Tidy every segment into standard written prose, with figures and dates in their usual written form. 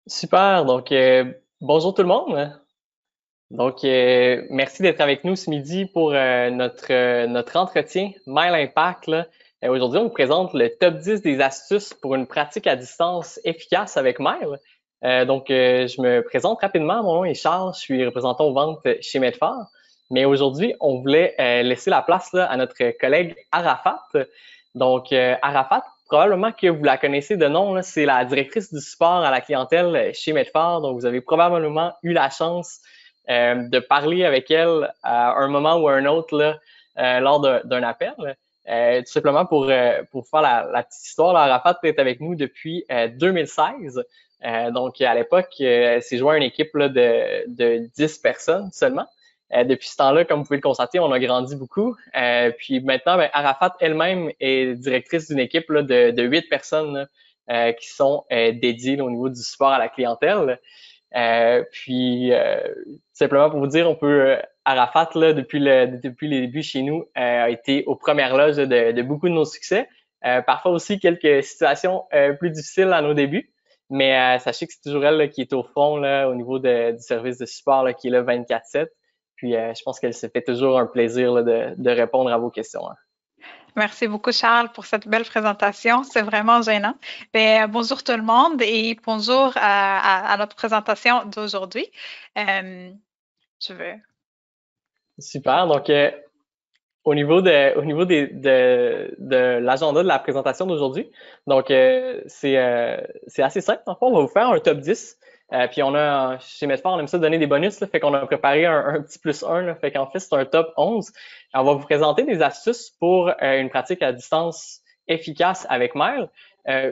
Super, donc bonjour tout le monde. Donc merci d'être avec nous ce midi pour notre entretien Mile Impact, là. Aujourd'hui, on vous présente le top 10 des astuces pour une pratique à distance efficace avec Mile. Je me présente rapidement. Mon nom est Charles, je suis représentant aux ventes chez Medfort. Mais aujourd'hui, on voulait laisser la place là, à notre collègue Arafat. Arafat, probablement que vous la connaissez de nom, là, c'est la directrice du support à la clientèle chez Medfort. Donc, vous avez probablement eu la chance de parler avec elle à un moment ou à un autre là, lors d'un appel. Tout simplement pour faire la petite histoire, là, Arafat est avec nous depuis 2016. À l'époque, elle s'est joint à une équipe là, de 10 personnes seulement. Depuis ce temps-là, comme vous pouvez le constater, on a grandi beaucoup. Puis maintenant, ben, Arafat elle-même est directrice d'une équipe là, de 8 personnes là, qui sont dédiées là, au niveau du support à la clientèle. Simplement pour vous dire, Arafat, là, depuis les débuts chez nous, a été aux premières loges de beaucoup de nos succès. Parfois aussi quelques situations plus difficiles à nos débuts. Mais sachez que c'est toujours elle là, qui est au fond là, au niveau du service de support là, qui est là 24/7. Puis je pense qu'elle se fait toujours un plaisir là, de répondre à vos questions, hein. Merci beaucoup, Charles, pour cette belle présentation. C'est vraiment gênant. Ben, bonjour tout le monde et bonjour à notre présentation d'aujourd'hui. Euh, je veux. Super. Au niveau de l'agenda de la présentation d'aujourd'hui, c'est assez simple. En fait, on va vous faire un top 10. Puis chez Medsport, on aime ça donner des bonus, là, fait qu'on a préparé un petit plus un, là, fait qu'en fait, c'est un top 11. On va vous présenter des astuces pour une pratique à distance efficace avec Mail.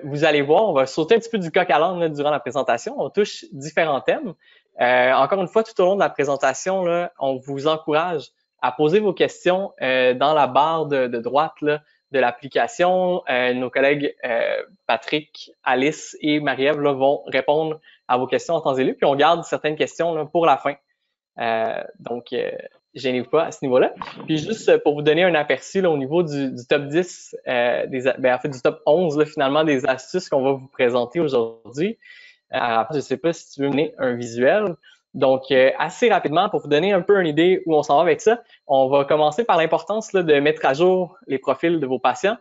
Vous allez voir, on va sauter un petit peu du coq à l'âne là, durant la présentation. On touche différents thèmes. Encore une fois, tout au long de la présentation, là, on vous encourage à poser vos questions dans la barre de droite là, de l'application. Nos collègues Patrick, Alice et Marie-Ève vont répondre à vos questions en temps et lieu, puis on garde certaines questions là, pour la fin. Euh, donc, euh, Gênez-vous pas à ce niveau-là. Puis juste pour vous donner un aperçu là, au niveau du top 10, en fait du top 11 là, finalement des astuces qu'on va vous présenter aujourd'hui. Je ne sais pas si tu veux mener un visuel. Assez rapidement, pour vous donner un peu une idée où on s'en va avec ça, on va commencer par l'importance là, de mettre à jour les profils de vos patients.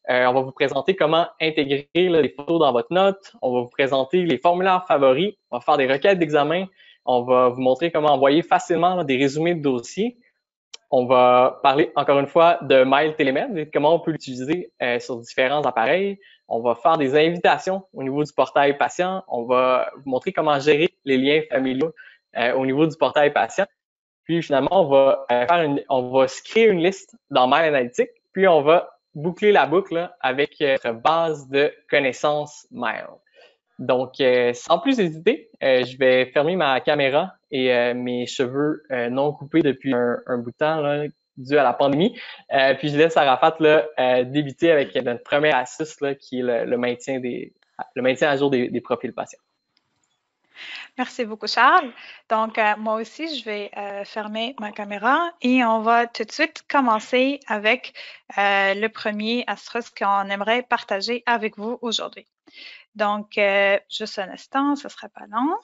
On va vous présenter comment intégrer là, les photos dans votre note. On va vous présenter les formulaires favoris. On va faire des requêtes d'examen. On va vous montrer comment envoyer facilement là, des résumés de dossiers. On va parler encore une fois de Mail Télémed et comment on peut l'utiliser sur différents appareils. On va faire des invitations au niveau du portail patient. On va vous montrer comment gérer les liens familiaux au niveau du portail patient. Puis finalement, on va se créer une liste dans Mail Analytics. Puis on va boucler la boucle là, avec notre base de connaissances Mail. Sans plus hésiter, je vais fermer ma caméra et mes cheveux non coupés depuis un bout de temps là, dû à la pandémie. Puis je laisse Arafat là, débuter avec notre première astuce là, qui est le maintien à jour des profils patients. Merci beaucoup, Charles. Donc, moi aussi, je vais fermer ma caméra et on va tout de suite commencer avec le premier astuce qu'on aimerait partager avec vous aujourd'hui. Donc, juste un instant, ce ne sera pas long.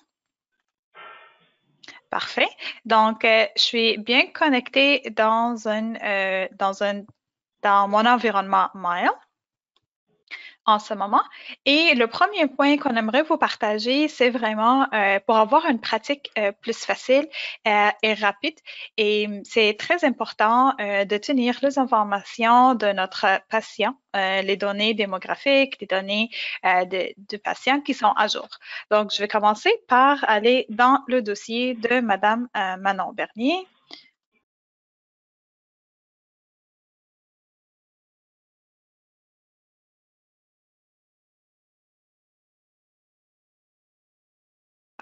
Parfait. Donc, je suis bien connectée dans mon environnement Mail en ce moment. Et le premier point qu'on aimerait vous partager, c'est vraiment pour avoir une pratique plus facile et rapide. Et c'est très important de tenir les informations de notre patient, les données démographiques, les données du patient qui sont à jour. Donc, je vais commencer par aller dans le dossier de Madame Manon Bernier.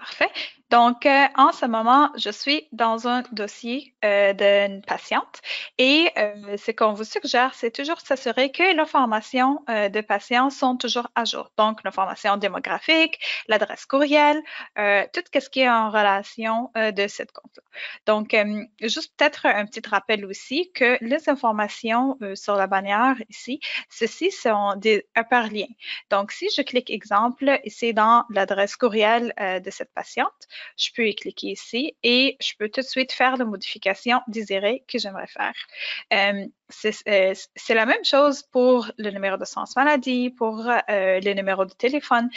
Parfait. Donc, en ce moment, je suis dans un dossier d'une patiente et ce qu'on vous suggère, c'est toujours s'assurer que l'information de patients sont toujours à jour. Donc, l'information démographique, l'adresse courriel, tout ce qui est en relation de cette compte-là. Donc, juste peut-être un petit rappel aussi que les informations sur la bannière ici, ceci sont des hyperliens. Donc, si je clique exemple, c'est dans l'adresse courriel de cette patiente, je peux y cliquer ici et je peux tout de suite faire la modification désirée que j'aimerais faire. C'est la même chose pour le numéro d'assurance maladie, pour le numéro de téléphone.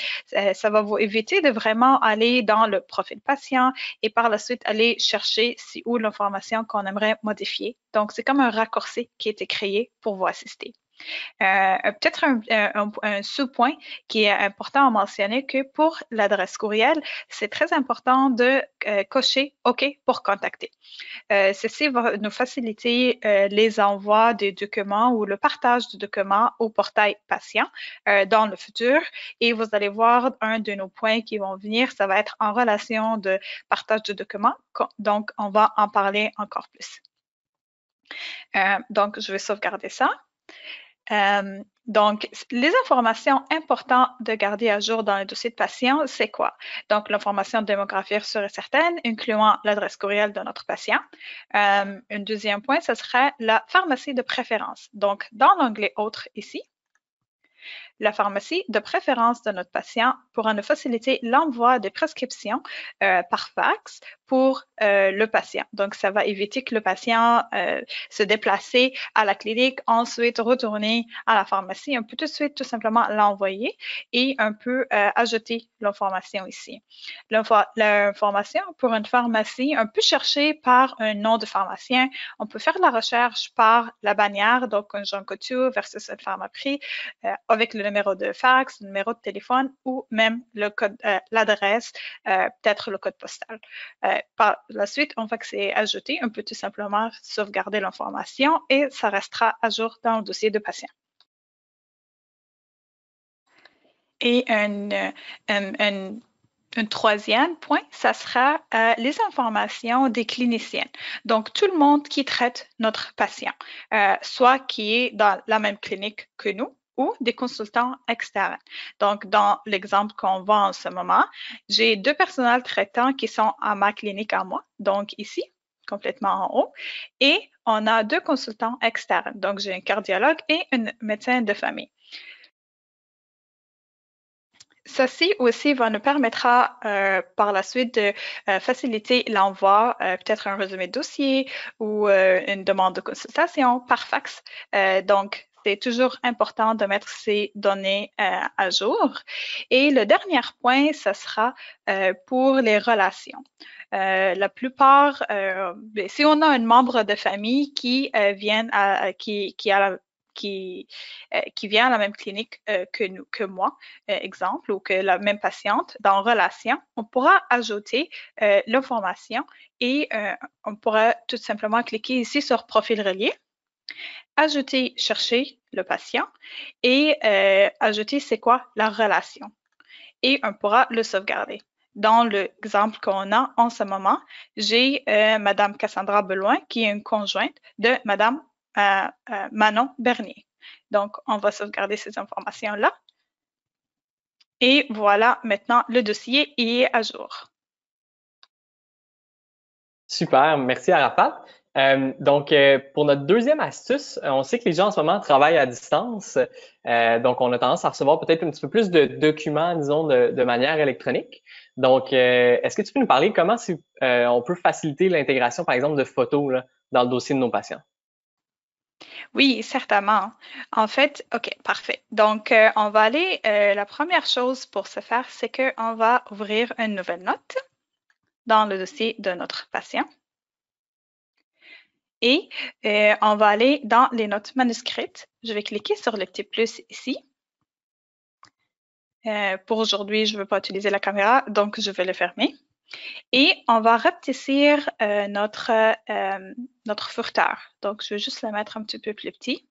Ça va vous éviter de vraiment aller dans le profil patient et par la suite aller chercher c'est où l'information qu'on aimerait modifier. Donc, c'est comme un raccourci qui a été créé pour vous assister. Peut-être un sous-point qui est important à mentionner que pour l'adresse courriel, c'est très important de cocher OK pour contacter. Ceci va nous faciliter les envois des documents ou le partage de documents au portail patient dans le futur. Et vous allez voir un de nos points qui vont venir, ça va être en relation de partage de documents. Donc, on va en parler encore plus. Donc, je vais sauvegarder ça. Donc, les informations importantes de garder à jour dans le dossier de patient, c'est quoi? Donc, l'information démographique sûre et certaine, incluant l'adresse courriel de notre patient. Un deuxième point, ce serait la pharmacie de préférence. Donc, dans l'onglet Autres ici, la pharmacie de préférence de notre patient pourra nous faciliter l'envoi des prescriptions par fax pour le patient. Donc, ça va éviter que le patient se déplace à la clinique, ensuite retourner à la pharmacie. On peut tout de suite tout simplement l'envoyer et on peut ajouter l'information ici. L'information pour une pharmacie, on peut chercher par un nom de pharmacien. On peut faire la recherche par la bannière, donc un Jean Coutu versus un Pharmaprix, avec le numéro de fax, le numéro de téléphone ou même le code, l'adresse, peut-être le code postal. Par la suite, une fois que c'est ajouté, on peut tout simplement sauvegarder l'information et ça restera à jour dans le dossier de patient. Et un troisième point, ça sera les informations des cliniciennes. Donc, tout le monde qui traite notre patient, soit qui est dans la même clinique que nous, ou des consultants externes. Donc, dans l'exemple qu'on voit en ce moment, j'ai 2 personnels traitants qui sont à ma clinique à moi, donc ici, complètement en haut, et on a 2 consultants externes. Donc, j'ai un cardiologue et un médecin de famille. Ceci aussi va nous permettra par la suite de faciliter l'envoi, peut-être un résumé de dossier ou une demande de consultation par fax. Donc, c'est toujours important de mettre ces données à jour. Et le dernier point, ce sera pour les relations. La plupart, si on a un membre de famille qui vient qui vient à la même clinique que moi, exemple, ou que la même patiente, dans relation, on pourra ajouter l'information et on pourra tout simplement cliquer ici sur profil relié, ajouter, chercher le patient et ajouter c'est quoi la relation. Et on pourra le sauvegarder. Dans l'exemple qu'on a en ce moment, j'ai Madame Cassandra Beloin qui est une conjointe de Madame Manon Bernier. Donc, on va sauvegarder ces informations-là. Et voilà, maintenant, le dossier est à jour. Super, merci Arafat. Donc, pour notre deuxième astuce, on sait que les gens en ce moment travaillent à distance. Donc, on a tendance à recevoir peut-être un petit peu plus de documents, disons, de manière électronique. Donc, est-ce que tu peux nous parler comment on peut faciliter l'intégration, par exemple, de photos là, dans le dossier de nos patients? Oui, certainement. En fait, OK, parfait. Donc, on va aller, la première chose pour ce faire, c'est qu'on va ouvrir une nouvelle note dans le dossier de notre patient. Et on va aller dans les notes manuscrites. Je vais cliquer sur le petit plus ici. Pour aujourd'hui, je ne veux pas utiliser la caméra, donc je vais le fermer. Et on va rapetissir notre furteur. Donc, je vais juste le mettre un petit peu plus petit.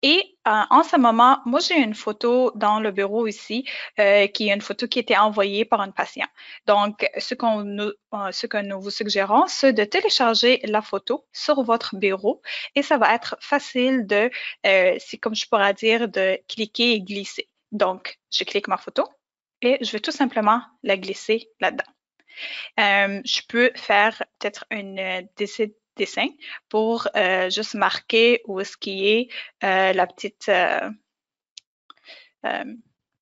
Et en ce moment, moi, j'ai une photo dans le bureau ici, qui est une photo qui a été envoyée par un patient. Donc, ce que nous vous suggérons, c'est de télécharger la photo sur votre bureau et ça va être facile de, c'est comme je pourrais dire, de cliquer et glisser. Donc, je clique ma photo et je vais tout simplement la glisser là-dedans. Je peux faire peut-être une dessin pour juste marquer où est-ce qui est la petite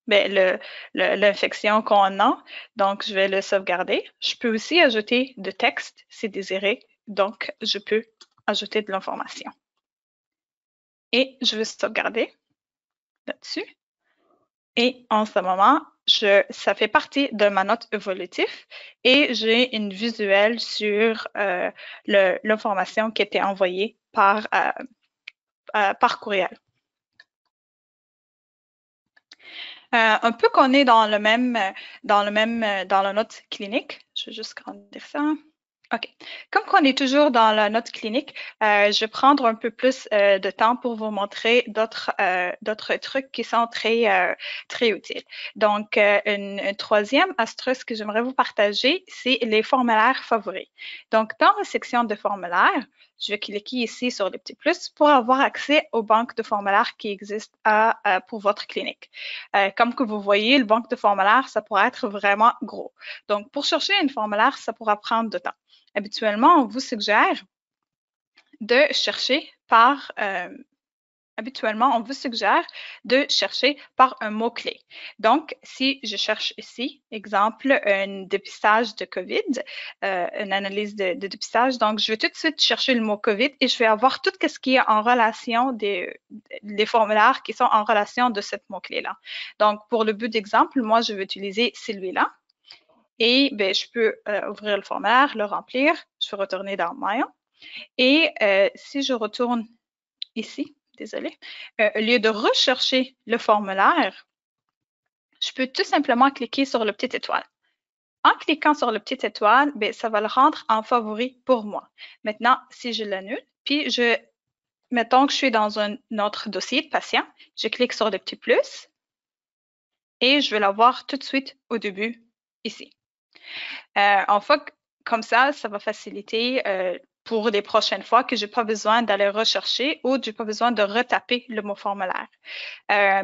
ben, l'infection qu'on a. Donc, je vais le sauvegarder. Je peux aussi ajouter de texte si désiré. Donc, je peux ajouter de l'information. Et je vais sauvegarder là-dessus. Et en ce moment, ça fait partie de ma note évolutive et j'ai une visuelle sur l'information qui a été envoyée par courriel. Un peu qu'on est dans la note clinique. Je vais juste grandir ça. OK. Comme qu'on est toujours dans la note clinique, je vais prendre un peu plus de temps pour vous montrer d'autres trucs qui sont très utiles. Donc, une troisième astuce que j'aimerais vous partager, c'est les formulaires favoris. Donc, dans la section de formulaires, je vais cliquer ici sur les petits plus pour avoir accès aux banques de formulaires qui existent pour votre clinique. Comme que vous voyez, le banque de formulaires, ça pourrait être vraiment gros. Donc, pour chercher un formulaire, ça pourra prendre du temps. Habituellement, on vous suggère de chercher par un mot-clé. Donc, si je cherche ici, exemple, un dépistage de COVID, une analyse de dépistage, donc je vais tout de suite chercher le mot COVID et je vais avoir tout ce qui est en relation des formulaires qui sont en relation de ce mot-clé-là. Donc, pour le but d'exemple, moi, je vais utiliser celui-là. Et ben, je peux ouvrir le formulaire, le remplir. Je vais retourner dans Mail. Et si je retourne ici, désolé, au lieu de rechercher le formulaire, je peux tout simplement cliquer sur le petit étoile. En cliquant sur le petit étoile, ben, ça va le rendre en favori pour moi. Maintenant, si je l'annule, puis mettons que je suis dans un autre dossier de patient, je clique sur le petit plus et je vais l'avoir tout de suite au début ici. En fait, comme ça va faciliter pour les prochaines fois que j'ai pas besoin d'aller rechercher ou j'ai pas besoin de retaper le mot formulaire.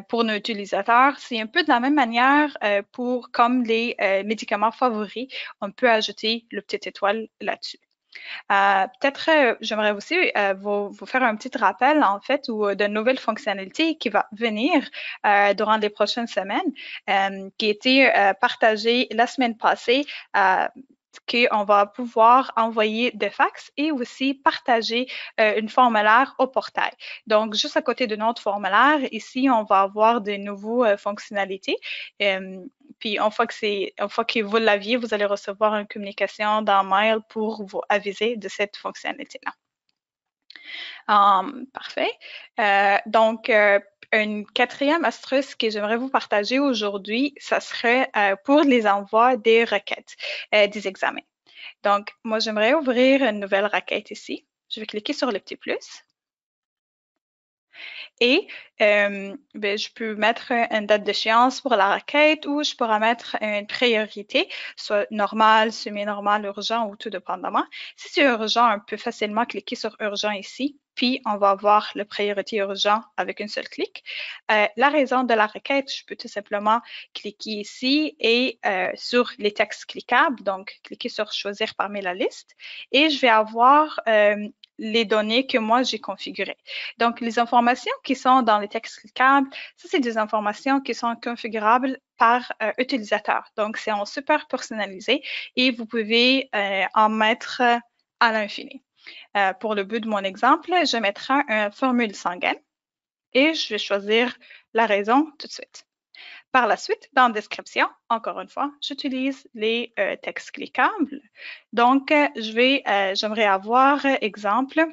Pour nos utilisateurs, c'est un peu de la même manière pour comme les médicaments favoris, on peut ajouter le petit étoile là-dessus. Peut-être, j'aimerais aussi vous faire un petit rappel, en fait, ou de nouvelles fonctionnalités qui va venir durant les prochaines semaines, qui a été partagée la semaine passée, qu'on va pouvoir envoyer des fax et aussi partager une formulaire au portail. Donc, juste à côté de notre formulaire, ici, on va avoir de nouvelles fonctionnalités. Puis, une fois que vous l'aviez, vous allez recevoir une communication dans Mail pour vous aviser de cette fonctionnalité-là. Parfait. Donc, une quatrième astuce que j'aimerais vous partager aujourd'hui, ça serait pour les envois des requêtes, des examens. Donc, moi, j'aimerais ouvrir une nouvelle requête ici. Je vais cliquer sur le petit plus. Et ben, je peux mettre une date d'échéance pour la requête ou je pourrais mettre une priorité, soit normal, semi-normal, urgent ou tout dépendamment. Si c'est urgent, on peut facilement cliquer sur urgent ici, puis on va avoir la priorité urgent avec un seul clic. La raison de la requête, je peux tout simplement cliquer ici et sur les textes cliquables, donc cliquer sur choisir parmi la liste et je vais avoir les données que moi j'ai configurées. Donc, les informations qui sont dans les textes cliquables, ça, c'est des informations qui sont configurables par utilisateur. Donc, c'est en super personnalisé et vous pouvez en mettre à l'infini. Pour le but de mon exemple, je mettrai un formule sanguine et je vais choisir la raison tout de suite. Par la suite, dans la description, encore une fois, j'utilise les textes cliquables. Donc, j'aimerais avoir, exemple,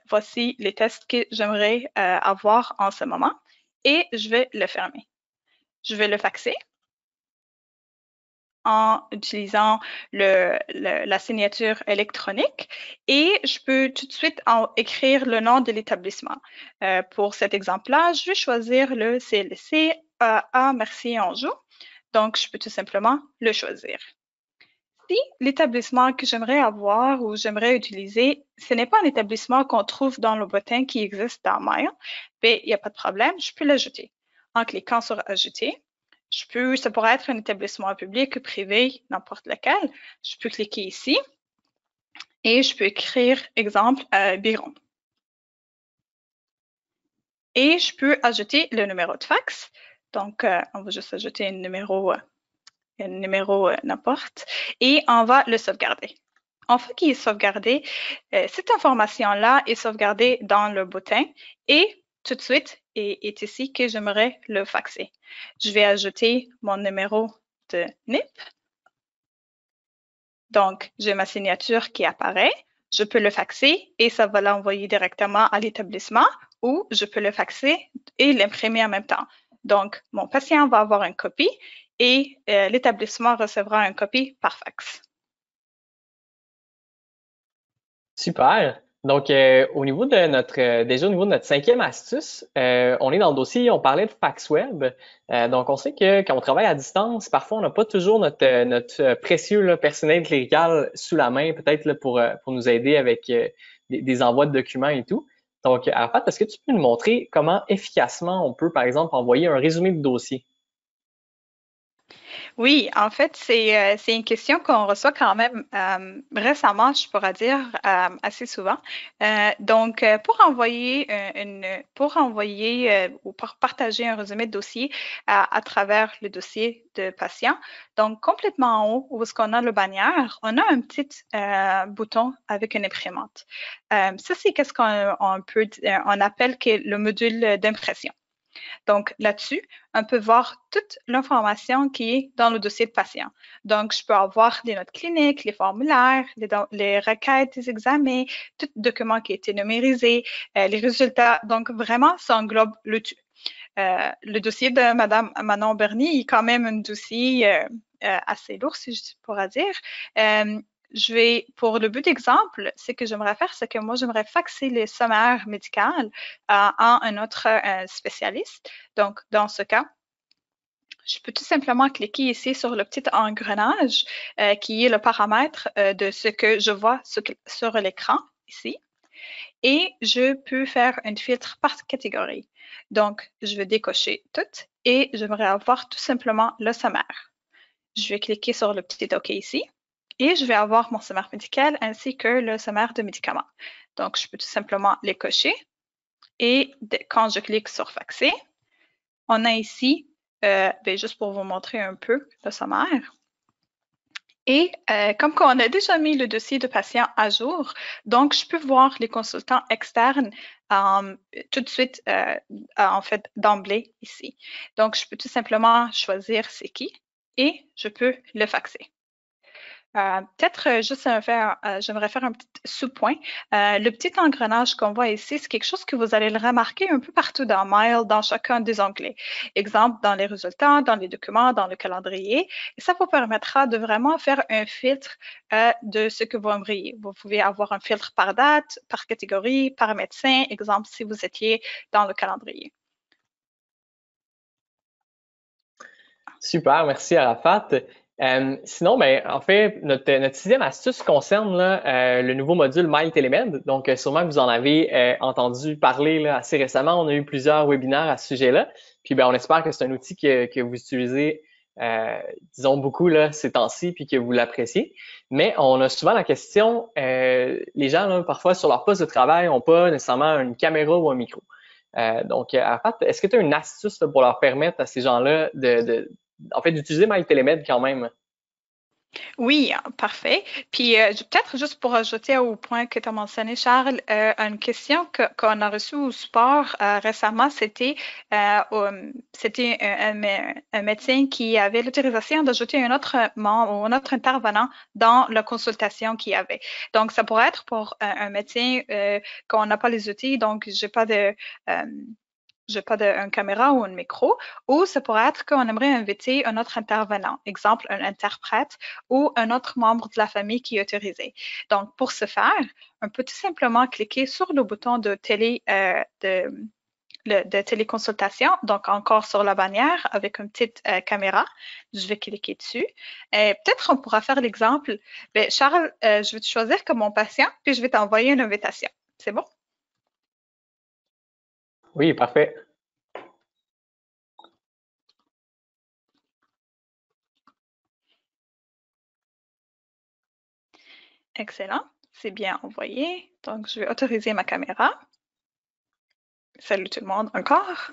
voici les tests que j'aimerais avoir en ce moment et je vais le fermer. Je vais le faxer en utilisant la signature électronique et je peux tout de suite écrire le nom de l'établissement. Pour cet exemple-là, je vais choisir le CLC à Mercier-Anjou. Donc, je peux tout simplement le choisir. Si l'établissement que j'aimerais avoir ou j'aimerais utiliser, ce n'est pas un établissement qu'on trouve dans le bottin qui existe dans Mail, ben, il n'y a pas de problème, je peux l'ajouter. En cliquant sur Ajouter, ça pourrait être un établissement public ou privé, n'importe lequel. Je peux cliquer ici et je peux écrire, exemple, Biron. Et je peux ajouter le numéro de fax. Donc, on va juste ajouter un numéro n'importe, et on va le sauvegarder. Une fois qu'il est sauvegardé, cette information-là est sauvegardée dans le bottin et tout de suite est ici que j'aimerais le faxer. Je vais ajouter mon numéro de NIP. Donc, j'ai ma signature qui apparaît. Je peux le faxer et ça va l'envoyer directement à l'établissement ou je peux le faxer et l'imprimer en même temps. Donc, mon patient va avoir une copie et l'établissement recevra une copie par fax. Super. Donc, au niveau de déjà au niveau de notre cinquième astuce, on est dans le dossier, on parlait de fax web. Donc, on sait que quand on travaille à distance, parfois on n'a pas toujours notre précieux là, personnel clérical sous la main, peut-être là, pour nous aider avec des envois de documents et tout. Donc, Arafat, est-ce que tu peux nous montrer comment efficacement on peut, par exemple, envoyer un résumé de dossier? Oui, en fait, c'est une question qu'on reçoit quand même récemment, je pourrais dire, assez souvent. Donc, pour envoyer ou pour partager un résumé de dossier à travers le dossier de patient, donc complètement en haut, où est-ce qu'on a le bannière, on a un petit bouton avec une imprimante. Ça, c'est qu'est-ce on appelle que le module d'impression. Donc, là-dessus, on peut voir toute l'information qui est dans le dossier de patient. Donc, je peux avoir les notes cliniques, les formulaires, les requêtes des examens, tout document qui a été numérisé, les résultats. Donc, vraiment, ça englobe le tout. Le dossier de Madame Manon Bernier est quand même un dossier assez lourd, si je pourrais dire. Pour le but d'exemple, ce que j'aimerais faire, c'est que moi, j'aimerais faxer les sommaires médicales à un autre spécialiste. Donc, dans ce cas, je peux tout simplement cliquer ici sur le petit engrenage qui est le paramètre de ce que je vois sur l'écran ici. Et je peux faire un filtre par catégorie. Donc, je vais décocher tout et j'aimerais avoir tout simplement le sommaire. Je vais cliquer sur le petit OK ici et je vais avoir mon sommaire médical ainsi que le sommaire de médicaments. Donc, je peux tout simplement les cocher et quand je clique sur faxer, on a ici, juste pour vous montrer un peu le sommaire. Et comme on a déjà mis le dossier de patient à jour, donc je peux voir les consultants externes tout de suite, en fait, d'emblée ici. Donc, je peux tout simplement choisir c'est qui et je peux le faxer. Peut-être juste j'aimerais faire un petit sous-point. Le petit engrenage qu'on voit ici, c'est quelque chose que vous allez le remarquer un peu partout dans Mail, dans chacun des onglets. Exemple, dans les résultats, dans les documents, dans le calendrier. Et ça vous permettra de vraiment faire un filtre de ce que vous aimeriez. Vous pouvez avoir un filtre par date, par catégorie, par médecin. Exemple, si vous étiez dans le calendrier. Super, merci Arafat. Sinon, ben, en fait, notre sixième astuce concerne là, le nouveau module MyTelemed. Donc, sûrement que vous en avez entendu parler là, assez récemment. On a eu plusieurs webinaires à ce sujet-là. Puis, ben, on espère que c'est un outil que vous utilisez, disons, beaucoup là, ces temps-ci, puis que vous l'appréciez. Mais on a souvent la question, les gens, là, parfois, sur leur poste de travail, n'ont pas nécessairement une caméra ou un micro. Donc, Arafat, est-ce que tu as une astuce là, pour leur permettre à ces gens-là en fait, d'utiliser MyTelemed quand même? Oui, parfait. Puis peut-être juste pour ajouter au point que tu as mentionné, Charles, une question qu'on a reçue au sport récemment, c'était un médecin qui avait l'autorisation d'ajouter un autre membre ou un autre intervenant dans la consultation qu'il y avait. Donc, ça pourrait être pour un médecin qu'on n'a pas les outils, donc j'ai pas de j'ai pas une caméra ou un micro, ou ça pourrait être qu'on aimerait inviter un autre intervenant, exemple un interprète ou un autre membre de la famille qui est autorisé. Donc, pour ce faire, on peut tout simplement cliquer sur le bouton de téléconsultation, donc encore sur la bannière avec une petite caméra. Je vais cliquer dessus. Peut-être on pourra faire l'exemple. Charles, je vais te choisir comme mon patient, puis je vais t'envoyer une invitation. C'est bon? Oui, parfait. Excellent. C'est bien envoyé. Donc, je vais autoriser ma caméra. Salut tout le monde encore.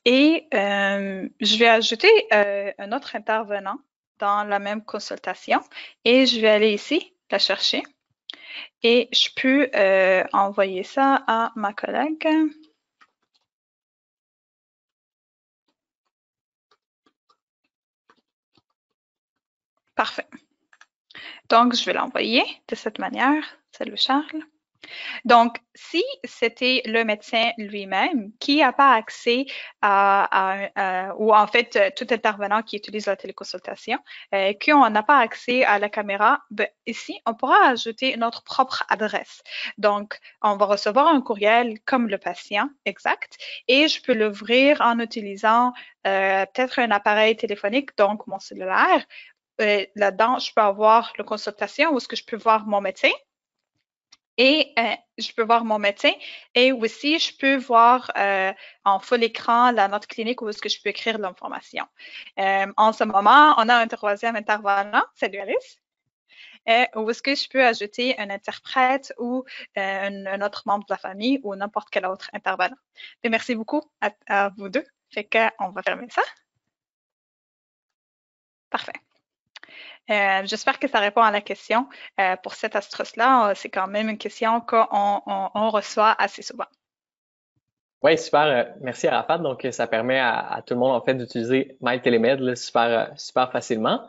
Et je vais ajouter un autre intervenant dans la même consultation et je vais aller ici, la chercher. Et je peux envoyer ça à ma collègue. Parfait. Donc, je vais l'envoyer de cette manière. Salut Charles. Donc, si c'était le médecin lui-même qui n'a pas accès ou en fait tout intervenant qui utilise la téléconsultation, qu'on n'a pas accès à la caméra, ben, ici, on pourra ajouter notre propre adresse. Donc, on va recevoir un courriel comme le patient exact et je peux l'ouvrir en utilisant peut-être un appareil téléphonique, donc mon cellulaire. Là-dedans, je peux avoir la consultation où est-ce que je peux voir mon médecin. Et je peux voir mon médecin et aussi je peux voir en full écran la note clinique où est-ce que je peux écrire l'information. En ce moment, on a un troisième intervenant. Salut Alice. Où est-ce que je peux ajouter un interprète ou un autre membre de la famille ou n'importe quel autre intervenant. Et merci beaucoup à vous deux. Fait qu'on va fermer ça. Parfait. J'espère que ça répond à la question. Pour cette astuce-là, c'est quand même une question qu'on reçoit assez souvent. Oui, super. Merci Arafat. Donc, ça permet à tout le monde en fait d'utiliser MyTelemed là, super facilement.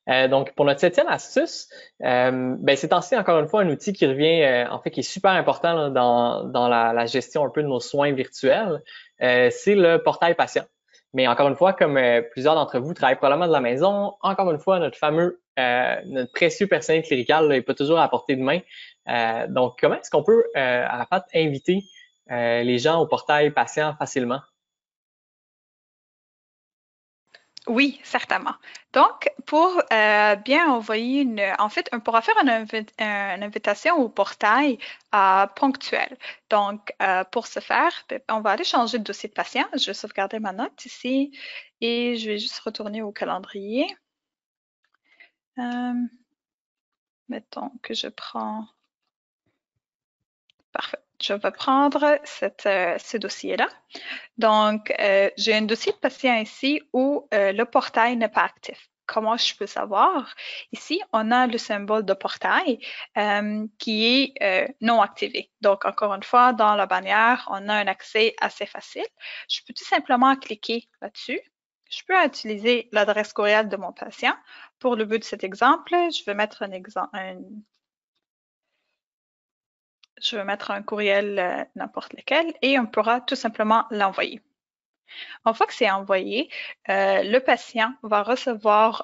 Donc, pour notre septième astuce, ben, c'est aussi encore une fois un outil qui revient, en fait, qui est super important là, dans la gestion un peu de nos soins virtuels. C'est le portail patient. Mais encore une fois, comme plusieurs d'entre vous travaillent probablement de la maison, encore une fois, notre précieux personnel clérical n'est pas toujours à portée de main. Donc, comment est-ce qu'on peut, à la fin, inviter les gens au portail patient facilement? Oui, certainement. Donc, pour bien envoyer en fait, on pourra faire une invitation au portail ponctuel. Donc, pour ce faire, on va aller changer de dossier de patient. Je vais sauvegarder ma note ici et je vais juste retourner au calendrier. Mettons que je prends. Parfait. Je vais prendre ce dossier-là. Donc, j'ai un dossier de patient ici où le portail n'est pas actif. Comment je peux savoir? Ici, on a le symbole de portail qui est non activé. Donc, encore une fois, dans la bannière, on a un accès assez facile. Je peux tout simplement cliquer là-dessus. Je peux utiliser l'adresse courriel de mon patient. Pour le but de cet exemple, je vais mettre un courriel n'importe lequel et on pourra tout simplement l'envoyer. Une fois que c'est envoyé, le patient va recevoir,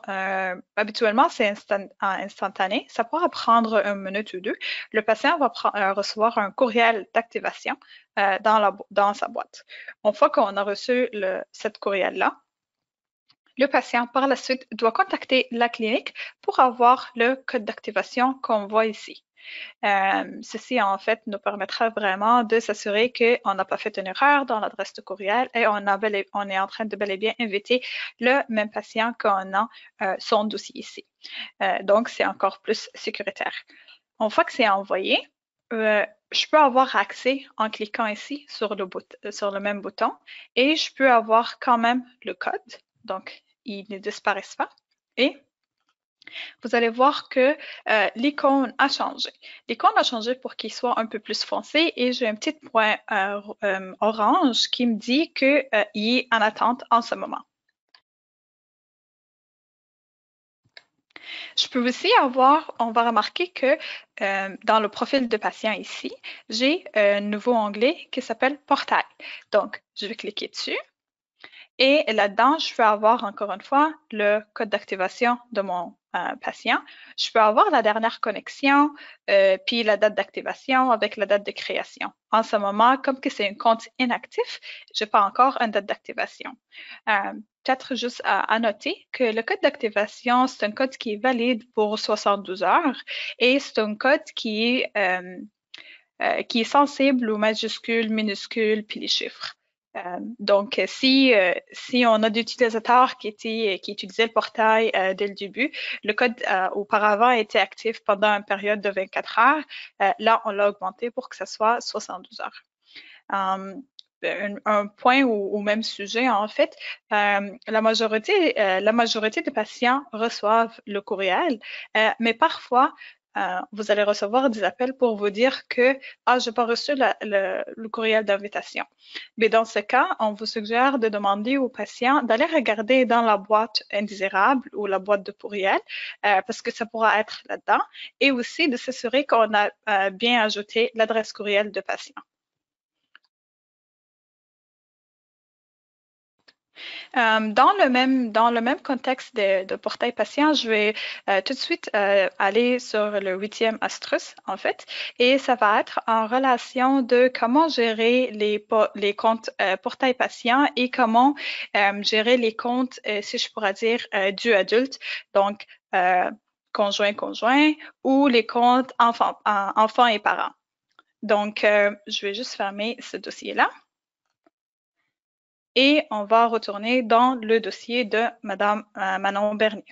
habituellement c'est instantané, ça pourra prendre une minute ou deux. Le patient va recevoir un courriel d'activation dans sa boîte. Une fois qu'on a reçu cette courriel-là, le patient, par la suite, doit contacter la clinique pour avoir le code d'activation qu'on voit ici. Ceci, en fait, nous permettra vraiment de s'assurer qu'on n'a pas fait une erreur dans l'adresse de courriel et on est en train de bel et bien inviter le même patient qu'on a son dossier ici. Donc, c'est encore plus sécuritaire. Une fois que c'est envoyé, je peux avoir accès en cliquant ici sur le même bouton et je peux avoir quand même le code. Donc, il ne disparaît pas. Et vous allez voir que l'icône a changé. L'icône a changé pour qu'il soit un peu plus foncé et j'ai un petit point orange qui me dit qu'il est en attente en ce moment. Je peux aussi avoir, on va remarquer que dans le profil de patient ici, j'ai un nouveau onglet qui s'appelle Portail. Donc, je vais cliquer dessus. Et là-dedans, je peux avoir encore une fois le code d'activation de mon patient. Je peux avoir la dernière connexion, puis la date d'activation avec la date de création. En ce moment, comme que c'est un compte inactif, je n'ai pas encore une date d'activation. Peut-être juste à noter que le code d'activation, c'est un code qui est valide pour 72 heures et c'est un code qui est sensible aux majuscules, minuscules, puis les chiffres. Donc, si on a d'utilisateurs qui utilisaient le portail dès le début, le code auparavant était actif pendant une période de 24 heures. Là, on l'a augmenté pour que ça soit 72 heures. Un point au même sujet, en fait, la majorité des patients reçoivent le courriel, mais parfois, vous allez recevoir des appels pour vous dire que j'ai pas reçu le courriel d'invitation. Mais dans ce cas, on vous suggère de demander aux patients d'aller regarder dans la boîte indésirable ou la boîte de courriel parce que ça pourra être là-dedans et aussi de s'assurer qu'on a bien ajouté l'adresse courriel de patient. Dans le même contexte de portail patient, je vais tout de suite aller sur le 8e astuce, en fait, et ça va être en relation de comment gérer les comptes portail patient et comment gérer les comptes, si je pourrais dire, du adulte, donc conjoint ou les comptes enfants et parents. Donc, je vais juste fermer ce dossier-là. Et on va retourner dans le dossier de Madame Manon Bernier.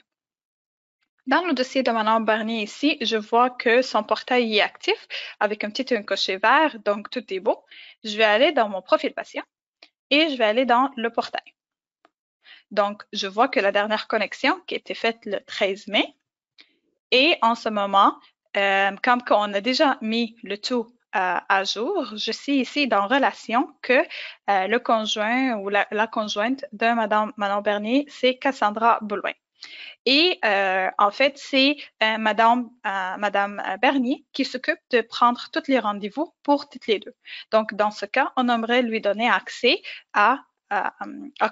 Dans le dossier de Manon Bernier ici, je vois que son portail est actif avec un petit coché vert, donc tout est beau. Je vais aller dans mon profil patient et je vais aller dans le portail. Donc, je vois que la dernière connexion qui a été faite le 13 mai et en ce moment, comme on a déjà mis le tout à jour, je suis ici dans relation que le conjoint ou la conjointe de Madame Manon Bernier, c'est Cassandra Bouloin. Et en fait, c'est Madame Bernier qui s'occupe de prendre tous les rendez-vous pour toutes les deux. Donc, dans ce cas, on aimerait lui donner accès à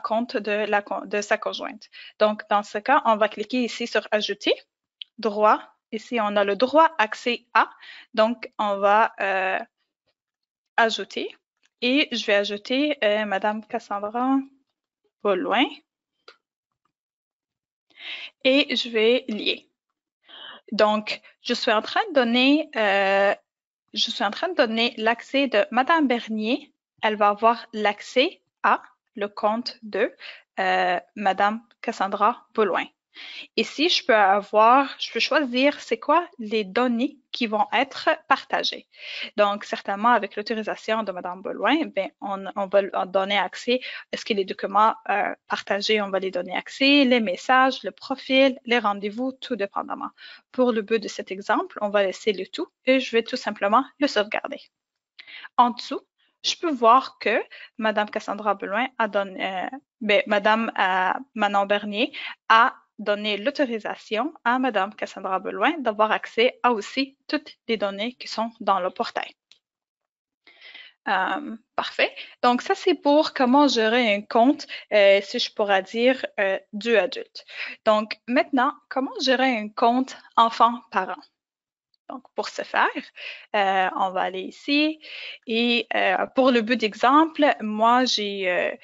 compte de sa conjointe. Donc, dans ce cas, on va cliquer ici sur Ajouter, droit. Ici, on a le droit accès à. Donc, on va ajouter. Et je vais ajouter Madame Cassandra Bouloin. Et je vais lier. Donc, je suis en train de donner l'accès de Madame Bernier. Elle va avoir l'accès à le compte de Madame Cassandra Bouloin. Ici, je peux choisir c'est quoi les données qui vont être partagées. Donc, certainement, avec l'autorisation de Mme Bouloin, on va leur donner accès. Est-ce que les documents partagés, on va les donner accès, les messages, le profil, les rendez-vous, tout dépendamment. Pour le but de cet exemple, on va laisser le tout et je vais tout simplement le sauvegarder. En dessous, je peux voir que Mme Cassandra Bouloin a donné, Mme Manon Bernier a donné l'autorisation à Mme Cassandra Bouloin d'avoir accès à aussi toutes les données qui sont dans le portail. Parfait. Donc, ça, c'est pour comment gérer un compte, si je pourrais dire, du adulte. Donc, maintenant, comment gérer un compte enfant-parent? Donc, pour ce faire, on va aller ici et pour le but d'exemple, moi, j'ai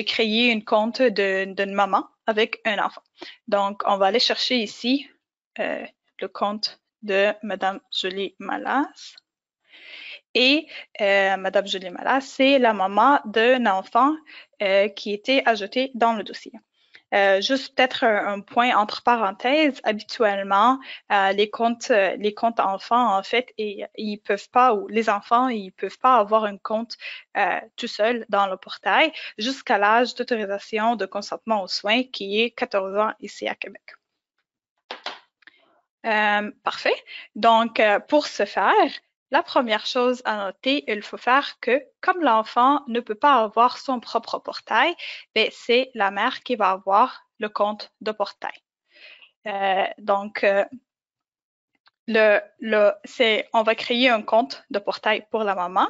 créé une compte d'une maman avec un enfant. Donc, on va aller chercher ici le compte de Madame Julie Malas. Et Madame Julie Malas, c'est la maman d'un enfant qui était ajouté dans le dossier. Juste peut-être un point entre parenthèses, habituellement, les comptes enfants, en fait, ils peuvent pas, ou les enfants, ils peuvent pas avoir un compte tout seul dans le portail jusqu'à l'âge d'autorisation de consentement aux soins qui est 14 ans ici à Québec. Parfait. Donc, pour ce faire, la première chose à noter, il faut faire que, comme l'enfant ne peut pas avoir son propre portail, c'est la mère qui va avoir le compte de portail. on va créer un compte de portail pour la maman.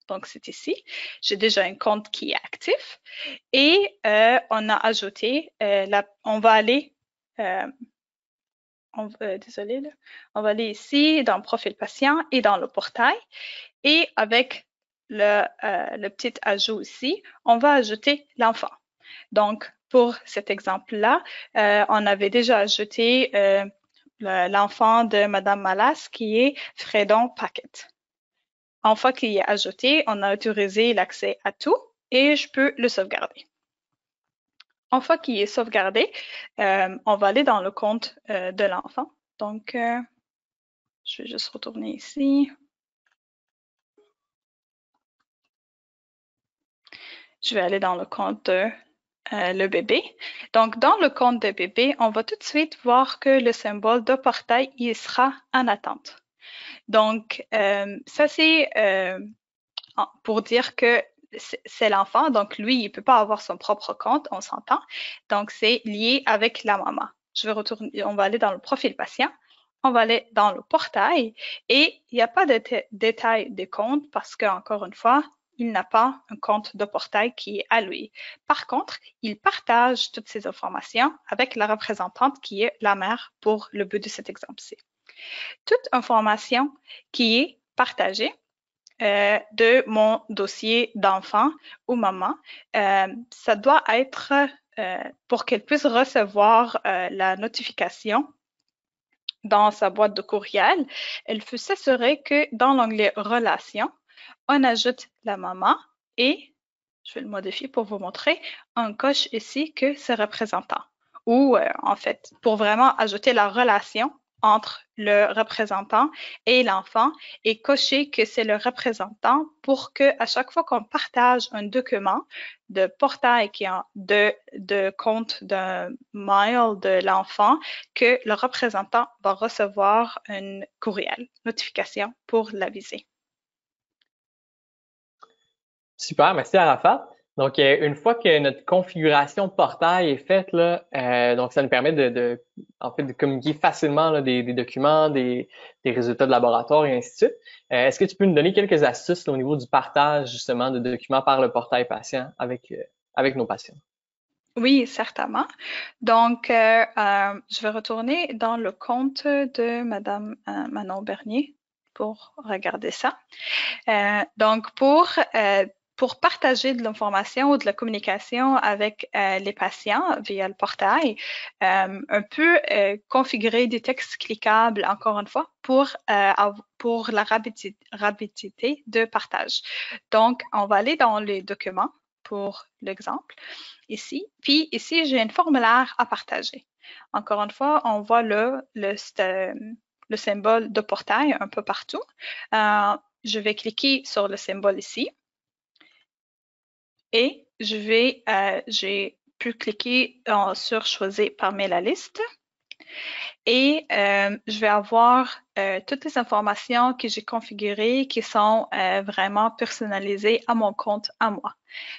Donc, c'est ici. J'ai déjà un compte qui est actif. Et on a ajouté, on va aller, désolé, là. On va aller ici dans profil patient et dans le portail. Et avec le petit ajout ici, on va ajouter l'enfant. Donc, pour cet exemple-là, on avait déjà ajouté l'enfant de Madame Malas qui est Fredon Packet. Une fois qu'il est ajouté, on a autorisé l'accès à tout et je peux le sauvegarder. Une fois qu'il est sauvegardé, on va aller dans le compte de l'enfant. Donc, je vais juste retourner ici. Je vais aller dans le compte de le bébé. Donc, dans le compte de bébé, on va tout de suite voir que le symbole de portail, il sera en attente. Donc, ça, c'est pour dire que c'est l'enfant. Donc, lui, il ne peut pas avoir son propre compte, on s'entend. Donc, c'est lié avec la maman. Je vais retourner, on va aller dans le profil patient. On va aller dans le portail et il n'y a pas de détail des comptes parce qu'encore une fois, il n'a pas un compte de portail qui est à lui. Par contre, il partage toutes ces informations avec la représentante qui est la mère pour le but de cet exemple-ci. Toute information qui est partagée de mon dossier d'enfant ou maman, ça doit être pour qu'elle puisse recevoir la notification dans sa boîte de courriel. Elle faut s'assurer que dans l'onglet Relations, on ajoute la maman et, je vais le modifier pour vous montrer, on coche ici que c'est représentant. Ou en fait, pour vraiment ajouter la relation entre le représentant et l'enfant et cocher que c'est le représentant pour que à chaque fois qu'on partage un document de portail qui est de compte d'un mail de l'enfant, que le représentant va recevoir une courriel, notification pour l'aviser. Super, merci Arafat. Donc, une fois que notre configuration portail est faite, là, donc ça nous permet en fait, de communiquer facilement là, des documents, des résultats de laboratoire et ainsi de suite. Est-ce que tu peux nous donner quelques astuces là, au niveau du partage justement de documents par le portail patient avec nos patients? Oui, certainement. Donc, je vais retourner dans le compte de Madame Manon Bernier pour regarder ça. Donc, pour partager de l'information ou de la communication avec les patients via le portail, on peut configurer des textes cliquables, encore une fois, pour la rapidité de partage. Donc, on va aller dans les documents pour l'exemple ici. Puis ici, j'ai un formulaire à partager. Encore une fois, on voit le symbole de portail un peu partout. Je vais cliquer sur le symbole ici et j'ai pu cliquer sur choisir parmi la liste et je vais avoir toutes les informations que j'ai configurées qui sont vraiment personnalisées à mon compte à moi.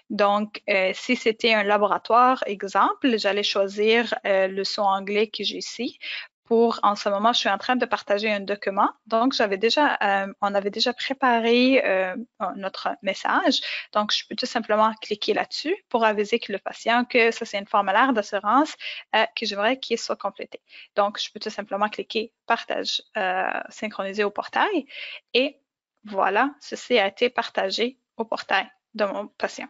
Donc, si c'était un laboratoire, exemple, j'allais choisir le son anglais que j'ai ici. En ce moment, je suis en train de partager un document. Donc, on avait déjà préparé notre message. Donc, je peux tout simplement cliquer là-dessus pour aviser que le patient que ça, c'est un formulaire d'assurance que j'aimerais qu'il soit complété. Donc, je peux tout simplement cliquer partage, synchroniser au portail et voilà, ceci a été partagé au portail de mon patient.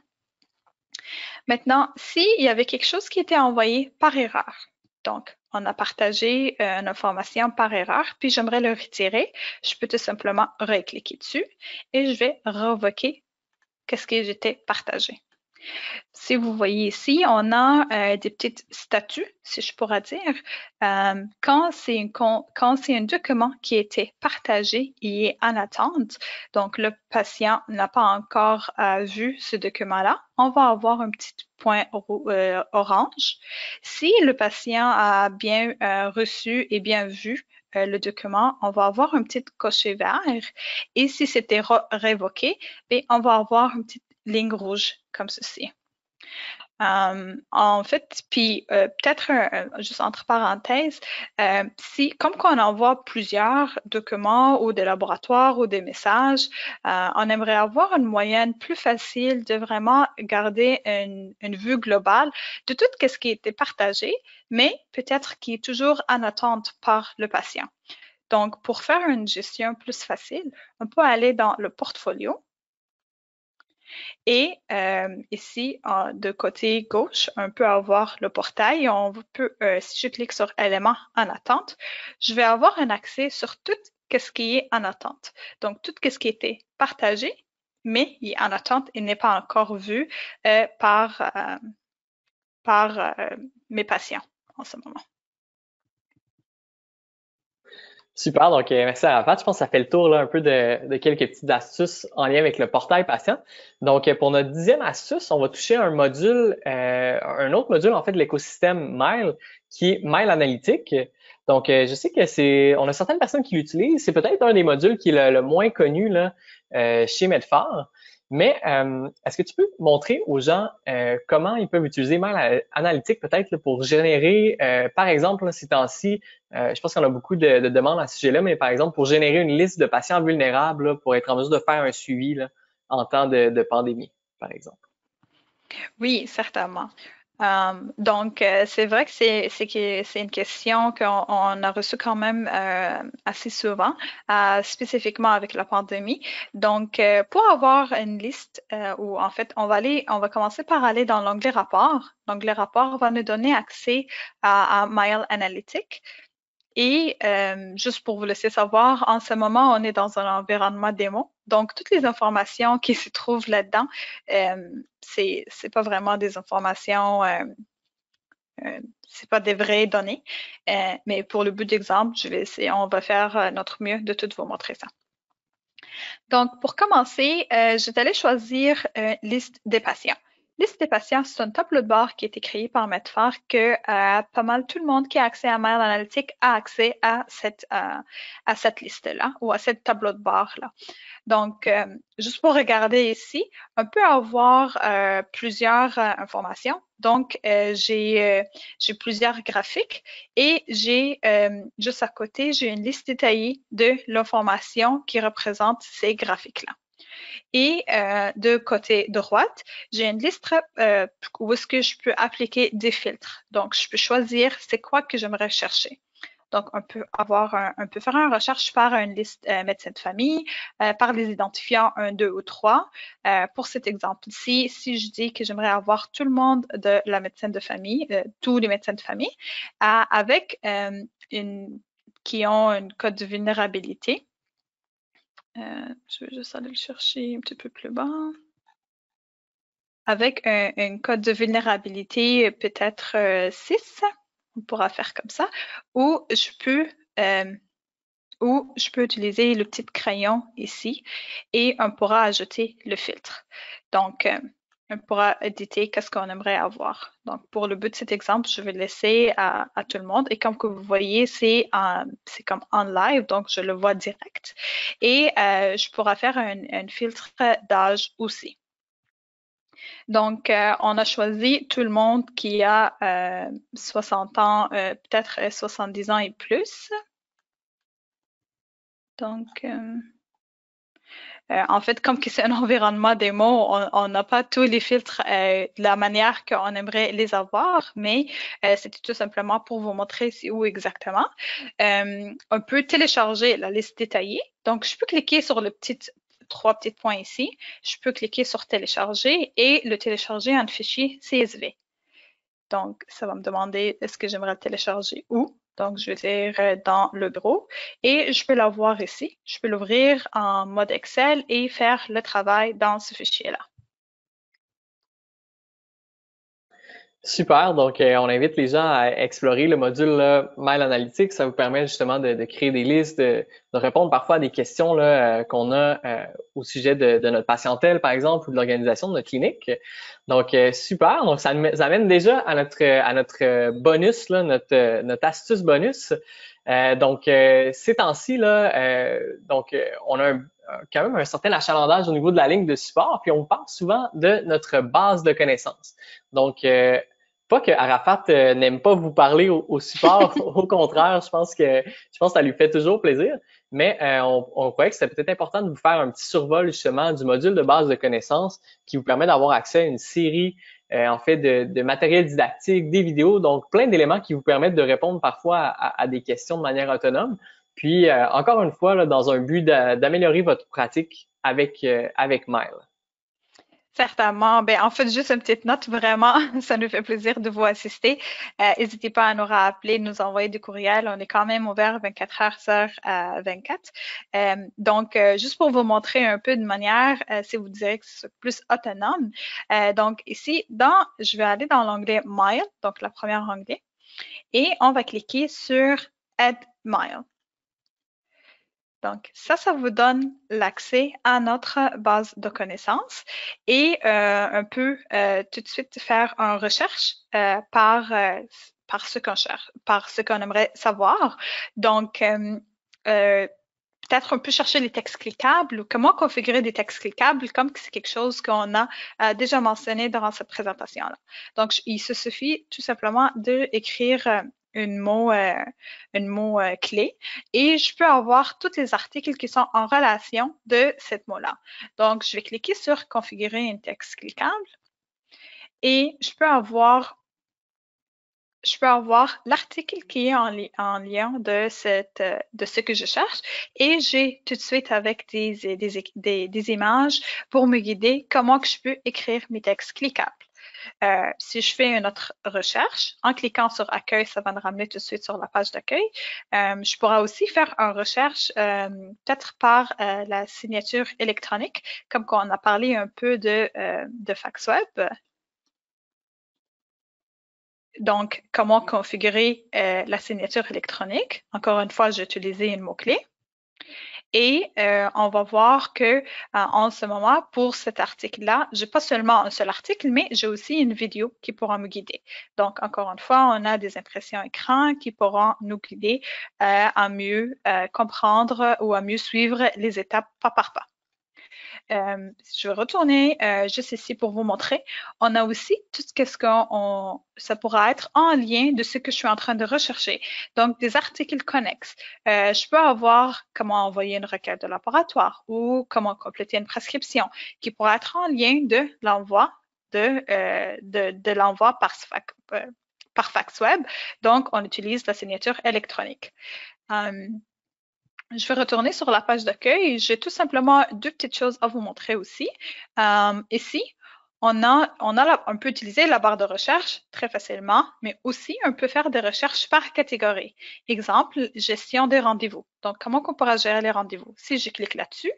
Maintenant, s'il y avait quelque chose qui était envoyé par erreur, donc on a partagé une information par erreur, puis j'aimerais le retirer, je peux tout simplement recliquer dessus et je vais revoquer qu'est-ce que j'étais partagé. Si vous voyez ici, on a des petites statuts, si je pourrais dire. Quand c'est un document qui a été partagé, il est en attente, donc le patient n'a pas encore vu ce document-là, on va avoir un petit point orange. Si le patient a bien reçu et bien vu le document, on va avoir un petit cocher vert. Et si c'était révoqué, on va avoir une petite ligne rouge comme ceci. En fait, puis peut-être juste entre parenthèses, si comme qu'on envoie plusieurs documents ou des laboratoires ou des messages, on aimerait avoir une moyenne plus facile de vraiment garder une vue globale de tout ce qui a été partagé, mais peut-être qui est toujours en attente par le patient. Donc, pour faire une gestion plus facile, on peut aller dans le portfolio. Et ici, de côté gauche, on peut avoir le portail. On peut, si je clique sur éléments en attente, je vais avoir un accès sur tout ce qui est en attente. Donc, tout ce qui a été partagé, mais il est en attente et n'est pas encore vu par mes patients en ce moment. Super, donc merci Arafat. Je pense que ça fait le tour là, un peu de quelques petites astuces en lien avec le portail patient. Donc pour notre 10e astuce, on va toucher un module, un autre module en fait de l'écosystème Mile, qui est Mile Analytique. Donc je sais que on a certaines personnes qui l'utilisent. C'est peut-être un des modules qui est le moins connu là, chez Medphar. Mais est-ce que tu peux montrer aux gens comment ils peuvent utiliser Mile Analytique peut-être là, pour générer, par exemple, là, ces temps-ci, je pense qu'on a beaucoup de demandes à ce sujet-là, mais par exemple, pour générer une liste de patients vulnérables, là, pour être en mesure de faire un suivi là, en temps de pandémie, par exemple. Oui, certainement. Donc, c'est vrai que c'est une question qu'on a reçue quand même assez souvent, spécifiquement avec la pandémie. Donc, pour avoir une liste où en fait on va commencer par aller dans l'onglet rapport. L'onglet rapport va nous donner accès à Mile Analytics. Et juste pour vous laisser savoir, en ce moment, on est dans un environnement démo. Donc, toutes les informations qui se trouvent là-dedans, c'est pas vraiment des informations, c'est pas des vraies données. Mais pour le but d'exemple, on va faire notre mieux de tout vous montrer ça. Donc, pour commencer, je vais aller choisir liste des patients. Liste des patients, c'est un tableau de bord qui a été créé par Medphar que pas mal tout le monde qui a accès à Mile Analytics a accès à cette liste-là ou à ce tableau de bord-là. Donc, juste pour regarder ici, on peut avoir plusieurs informations. Donc, j'ai plusieurs graphiques et j'ai juste à côté, j'ai une liste détaillée de l'information qui représente ces graphiques-là. Et de côté droite, j'ai une liste où est-ce que je peux appliquer des filtres. Donc, je peux choisir c'est quoi que j'aimerais chercher. Donc, on peut faire une recherche par une liste médecin de famille, par les identifiants 1, 2 ou 3. Pour cet exemple-ci, si je dis que j'aimerais avoir tout le monde de la médecine de famille, tous les médecins de famille, avec qui ont un code de vulnérabilité. Je vais juste aller le chercher un petit peu plus bas. Avec un code de vulnérabilité peut-être 6, on pourra faire comme ça, ou je peux utiliser le petit crayon ici et on pourra ajouter le filtre. Donc, on pourra éditer qu'est-ce qu'on aimerait avoir. Donc, pour le but de cet exemple, je vais laisser à tout le monde. Et comme que vous voyez, c'est comme en live, donc je le vois direct. Et je pourrais faire un filtre d'âge aussi. Donc, on a choisi tout le monde qui a 60 ans, peut-être 70 ans et plus. Donc, en fait, comme que c'est un environnement démo, on n'a pas tous les filtres de la manière qu'on aimerait les avoir, mais c'était tout simplement pour vous montrer c'est où exactement. On peut télécharger la liste détaillée. Donc, je peux cliquer sur le trois petits points ici. Je peux cliquer sur télécharger et le télécharger en fichier CSV. Donc, ça va me demander est-ce que j'aimerais le télécharger où. Donc, je vais dire dans le bureau et je peux l'avoir ici. Je peux l'ouvrir en mode Excel et faire le travail dans ce fichier-là. Super, donc on invite les gens à explorer le module là, Mile Analytics. Ça vous permet justement de créer des listes, de répondre parfois à des questions là, qu'on a au sujet de notre patientèle, par exemple, ou de l'organisation de notre clinique. Donc super, donc ça nous amène déjà à notre bonus, là, notre astuce bonus. Donc ces temps-ci là, on a quand même un certain achalandage au niveau de la ligne de support, puis on parle souvent de notre base de connaissances. Donc, pas que Arafat n'aime pas vous parler au support, au contraire, je pense que ça lui fait toujours plaisir, mais on croyait que c'était peut-être important de vous faire un petit survol justement du module de base de connaissances qui vous permet d'avoir accès à une série en fait de matériel didactique, des vidéos, donc plein d'éléments qui vous permettent de répondre parfois à des questions de manière autonome. Puis encore une fois, là, dans un but d'améliorer votre pratique avec Mile. Certainement. Ben, en fait, juste une petite note, vraiment, ça nous fait plaisir de vous assister. N'hésitez pas à nous rappeler, nous envoyer des courriels. On est quand même ouvert 24 heures sur 24. Donc, juste pour vous montrer un peu de manière, si vous direz que c'est plus autonome. Donc, ici, je vais aller dans l'onglet Mile, donc la première onglet, et on va cliquer sur Add Mile. Donc, ça vous donne l'accès à notre base de connaissances et un peu tout de suite faire une recherche par ce qu'on cherche, par ce qu'on aimerait savoir. Donc, peut-être on peut chercher les textes cliquables ou comment configurer des textes cliquables comme c'est quelque chose qu'on a déjà mentionné dans cette présentation-là. Donc, il se suffit tout simplement d'écrire une mot clé et je peux avoir tous les articles qui sont en relation de cette mot-là. Donc, je vais cliquer sur configurer un texte cliquable et je peux avoir l'article qui est en lien de ce que je cherche et j'ai tout de suite avec des images pour me guider comment que je peux écrire mes textes cliquables. Si je fais une autre recherche, en cliquant sur accueil, ça va me ramener tout de suite sur la page d'accueil. Je pourrais aussi faire une recherche peut-être par la signature électronique, comme on a parlé un peu de FaxWeb. Donc, comment configurer la signature électronique? Encore une fois, j'ai utilisé un mot-clé. Et on va voir que en ce moment, pour cet article-là, j'ai pas seulement un seul article, mais j'ai aussi une vidéo qui pourra me guider. Donc, encore une fois, on a des impressions écran qui pourront nous guider à mieux comprendre ou à mieux suivre les étapes pas par pas. Je vais retourner juste ici pour vous montrer. On a aussi tout ce qu'on ça pourra être en lien de ce que je suis en train de rechercher. Donc, des articles connexes. Je peux avoir comment envoyer une requête de laboratoire ou comment compléter une prescription qui pourra être en lien de l'envoi de l'envoi par FaxWeb. Donc, on utilise la signature électronique. Je vais retourner sur la page d'accueil. J'ai tout simplement deux petites choses à vous montrer aussi. Ici, on peut utiliser la barre de recherche très facilement, mais aussi on peut faire des recherches par catégorie. Exemple, gestion des rendez-vous. Donc, comment on pourra gérer les rendez-vous? Si je clique là-dessus,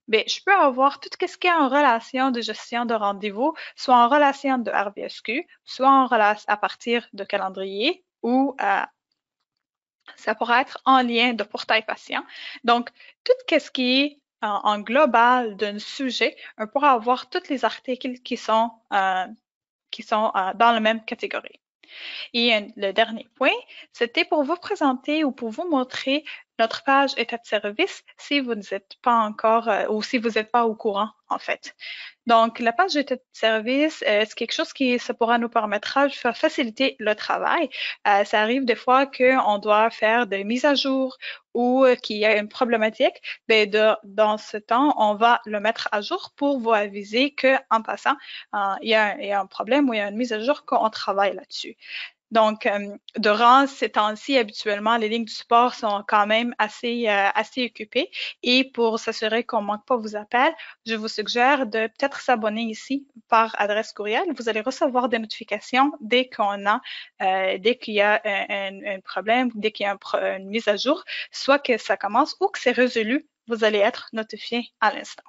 ben, je peux avoir tout ce qui est en relation de gestion de rendez-vous, soit en relation de RBSQ, soit en relation à partir de calendrier ou ça pourrait être en lien de portail patient. Donc, tout ce qui est en global d'un sujet, on pourra avoir tous les articles qui sont dans la même catégorie. Et le dernier point, c'était pour vous présenter ou pour vous montrer notre page état de service si vous n'êtes pas encore ou si vous n'êtes pas au courant, en fait. Donc, la page état de service, c'est quelque chose ça pourra nous permettre de faire faciliter le travail. Ça arrive des fois qu'on doit faire des mises à jour ou qu'il y a une problématique. Ben dans ce temps, on va le mettre à jour pour vous aviser qu'en passant, il y a un problème ou il y a une mise à jour qu'on travaille là-dessus. Donc, durant ces temps-ci, habituellement, les lignes du support sont quand même assez occupées. Et pour s'assurer qu'on ne manque pas vos appels, je vous suggère de peut-être s'abonner ici par adresse courriel. Vous allez recevoir des notifications dès qu'il y a un problème, dès qu'il y a une mise à jour, soit que ça commence ou que c'est résolu. Vous allez être notifié à l'instant.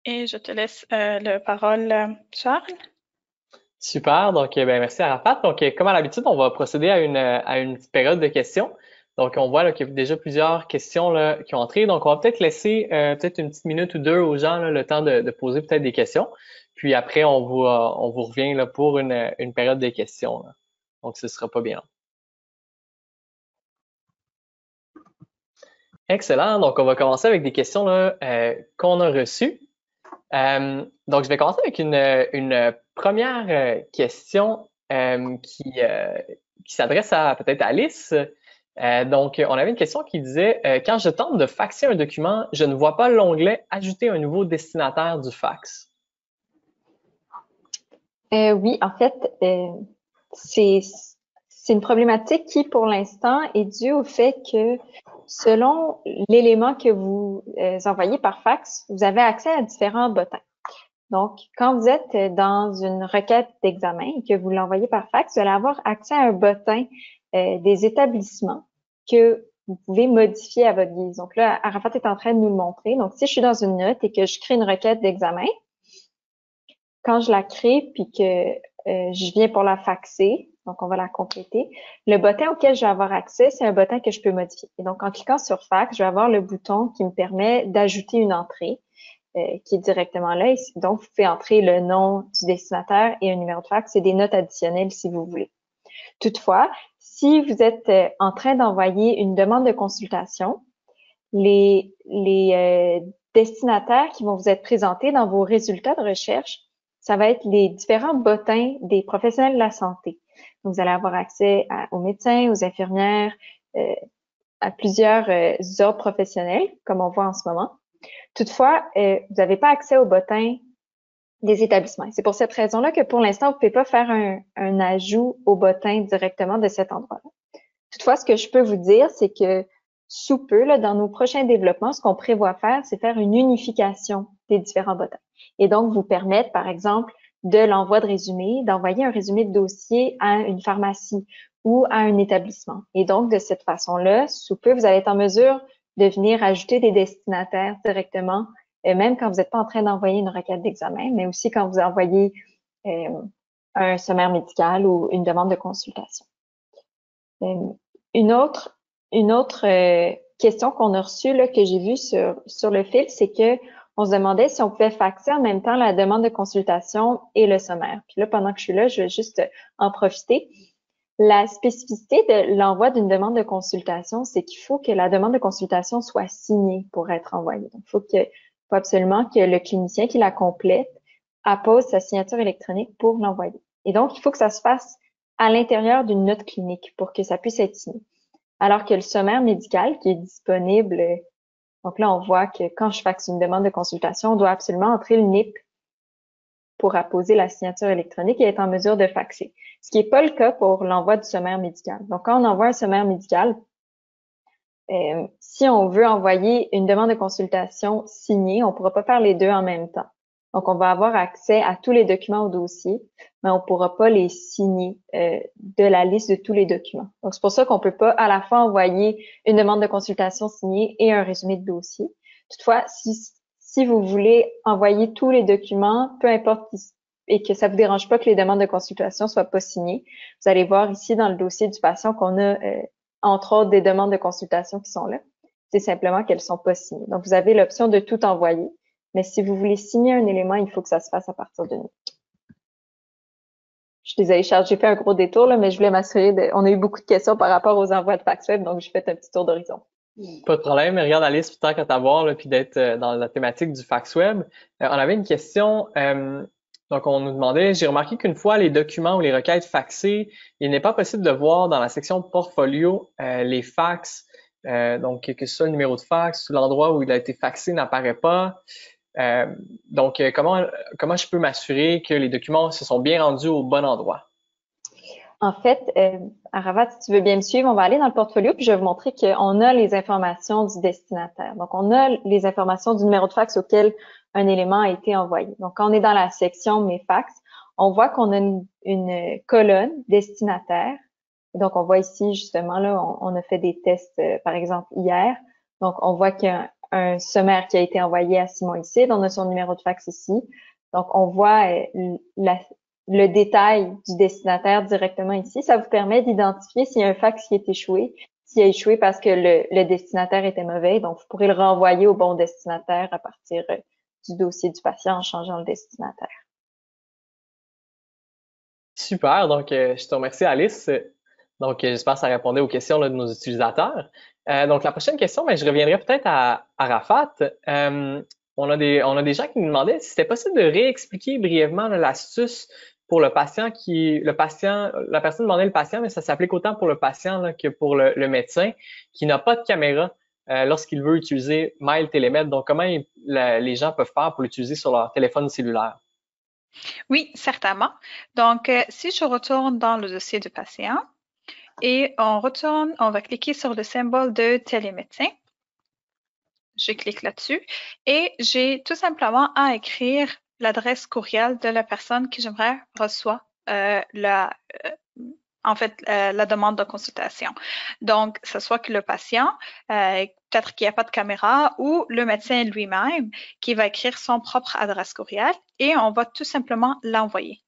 Et je te laisse la parole, Charles. Super, donc ben, merci Arafat. Donc, comme à l'habitude, on va procéder à une petite période de questions. Donc, on voit qu'il y a déjà plusieurs questions là, qui ont entré. Donc, on va peut-être laisser peut-être une petite minute ou deux aux gens là, le temps de poser peut-être des questions. Puis après, on vous revient là, pour une période de questions. Là. Donc, ce sera pas bien long. Excellent. Donc, on va commencer avec des questions là, qu'on a reçues. Donc, je vais commencer avec une première question qui s'adresse à peut-être Alice. Donc, on avait une question qui disait quand je tente de faxer un document, je ne vois pas l'onglet Ajouter un nouveau destinataire du fax. Oui, en fait, c'est une problématique qui, pour l'instant, est due au fait que selon l'élément que vous envoyez par fax, vous avez accès à différents bottins. Donc, quand vous êtes dans une requête d'examen et que vous l'envoyez par fax, vous allez avoir accès à un bottin des établissements que vous pouvez modifier à votre guise. Donc là, Arafat est en train de nous le montrer. Donc, si je suis dans une note et que je crée une requête d'examen, quand je la crée puis que je viens pour la faxer, donc on va la compléter, le bottin auquel je vais avoir accès, c'est un bottin que je peux modifier. Et donc, en cliquant sur fax, je vais avoir le bouton qui me permet d'ajouter une entrée qui est directement là. Donc, vous pouvez entrer le nom du destinataire et un numéro de fax et des notes additionnelles si vous voulez. Toutefois, si vous êtes en train d'envoyer une demande de consultation, les destinataires qui vont vous être présentés dans vos résultats de recherche, ça va être les différents bottins des professionnels de la santé. Donc, vous allez avoir accès aux médecins, aux infirmières, à plusieurs ordres professionnels, comme on voit en ce moment. Toutefois, vous n'avez pas accès aux bottins des établissements. C'est pour cette raison-là que pour l'instant, vous ne pouvez pas faire un ajout au bottin directement de cet endroit-là. Toutefois, ce que je peux vous dire, c'est que sous peu, là, dans nos prochains développements, ce qu'on prévoit faire, c'est faire une unification des différents bottins. Et donc, vous permettre, par exemple, de l'envoi de résumé, d'envoyer un résumé de dossier à une pharmacie ou à un établissement. Et donc, de cette façon-là, sous peu, vous allez être en mesure de venir ajouter des destinataires directement, même quand vous n'êtes pas en train d'envoyer une requête d'examen, mais aussi quand vous envoyez un sommaire médical ou une demande de consultation. Une autre question qu'on a reçue, là, que j'ai vue sur le fil, c'est que on se demandait si on pouvait faxer en même temps la demande de consultation et le sommaire. Puis là, pendant que je suis là, je vais juste en profiter. La spécificité de l'envoi d'une demande de consultation, c'est qu'il faut que la demande de consultation soit signée pour être envoyée. Donc, il faut absolument que le clinicien qui la complète appose sa signature électronique pour l'envoyer. Et donc, il faut que ça se fasse à l'intérieur d'une note clinique pour que ça puisse être signé. Alors que le sommaire médical qui est disponible, donc là, on voit que quand je faxe une demande de consultation, on doit absolument entrer le NIP pour apposer la signature électronique et être en mesure de faxer. Ce qui n'est pas le cas pour l'envoi du sommaire médical. Donc, quand on envoie un sommaire médical, si on veut envoyer une demande de consultation signée, on ne pourra pas faire les deux en même temps. Donc, on va avoir accès à tous les documents au dossier, mais on ne pourra pas les signer de la liste de tous les documents. Donc, c'est pour ça qu'on ne peut pas à la fois envoyer une demande de consultation signée et un résumé de dossier. Toutefois, si vous voulez envoyer tous les documents, peu importe et que ça ne vous dérange pas que les demandes de consultation soient pas signées, vous allez voir ici dans le dossier du patient qu'on a entre autres des demandes de consultation qui sont là. C'est simplement qu'elles sont pas signées. Donc, vous avez l'option de tout envoyer. Mais si vous voulez signer un élément, il faut que ça se fasse à partir de nous. Je suis désolée, Charles, j'ai fait un gros détour, là, mais je voulais m'assurer on a eu beaucoup de questions par rapport aux envois de fax web, donc j'ai fait un petit tour d'horizon. Pas de problème. Mais regarde, Alice, tant qu'à t'avoir, là, puis d'être dans la thématique du fax web, on avait une question. Donc, on nous demandait, j'ai remarqué qu'une fois les documents ou les requêtes faxées, il n'est pas possible de voir dans la section portfolio les fax. Donc, que ce soit le numéro de fax ou l'endroit où il a été faxé n'apparaît pas. Donc, comment je peux m'assurer que les documents se sont bien rendus au bon endroit? En fait, Aravat, si tu veux bien me suivre, on va aller dans le portfolio puis je vais vous montrer qu'on a les informations du destinataire. Donc, on a les informations du numéro de fax auquel un élément a été envoyé. Donc, quand on est dans la section Mes fax, on voit qu'on a une colonne destinataire. Donc, on voit ici, justement, là, on a fait des tests, par exemple, hier. Donc, on voit qu'il y a un sommaire qui a été envoyé à Simon ici. On a son numéro de fax ici. Donc, on voit le détail du destinataire directement ici. Ça vous permet d'identifier s'il y a un fax qui est échoué, s'il a échoué parce que le destinataire était mauvais. Donc, vous pourrez le renvoyer au bon destinataire à partir du dossier du patient en changeant le destinataire. Super. Donc, je te remercie, Alice. Donc, j'espère que ça répondait aux questions là, de nos utilisateurs. Donc, la prochaine question, ben, je reviendrai peut-être à Arafat. On a des gens qui nous demandaient si c'était possible de réexpliquer brièvement là, l'astuce pour le patient la personne demandait le patient, mais ça s'applique autant pour le patient là, que pour le médecin qui n'a pas de caméra lorsqu'il veut utiliser Mail Télémètre. Donc, comment les gens peuvent faire pour l'utiliser sur leur téléphone cellulaire? Oui, certainement. Donc, si je retourne dans le dossier du patient et on va cliquer sur le symbole de télémédecin. Je clique là-dessus et j'ai tout simplement à écrire l'adresse courriel de la personne que j'aimerais reçoit la demande de consultation. Donc, ce soit que le patient, peut-être qu'il n'y a pas de caméra, ou le médecin lui-même qui va écrire son propre adresse courriel et on va tout simplement l'envoyer.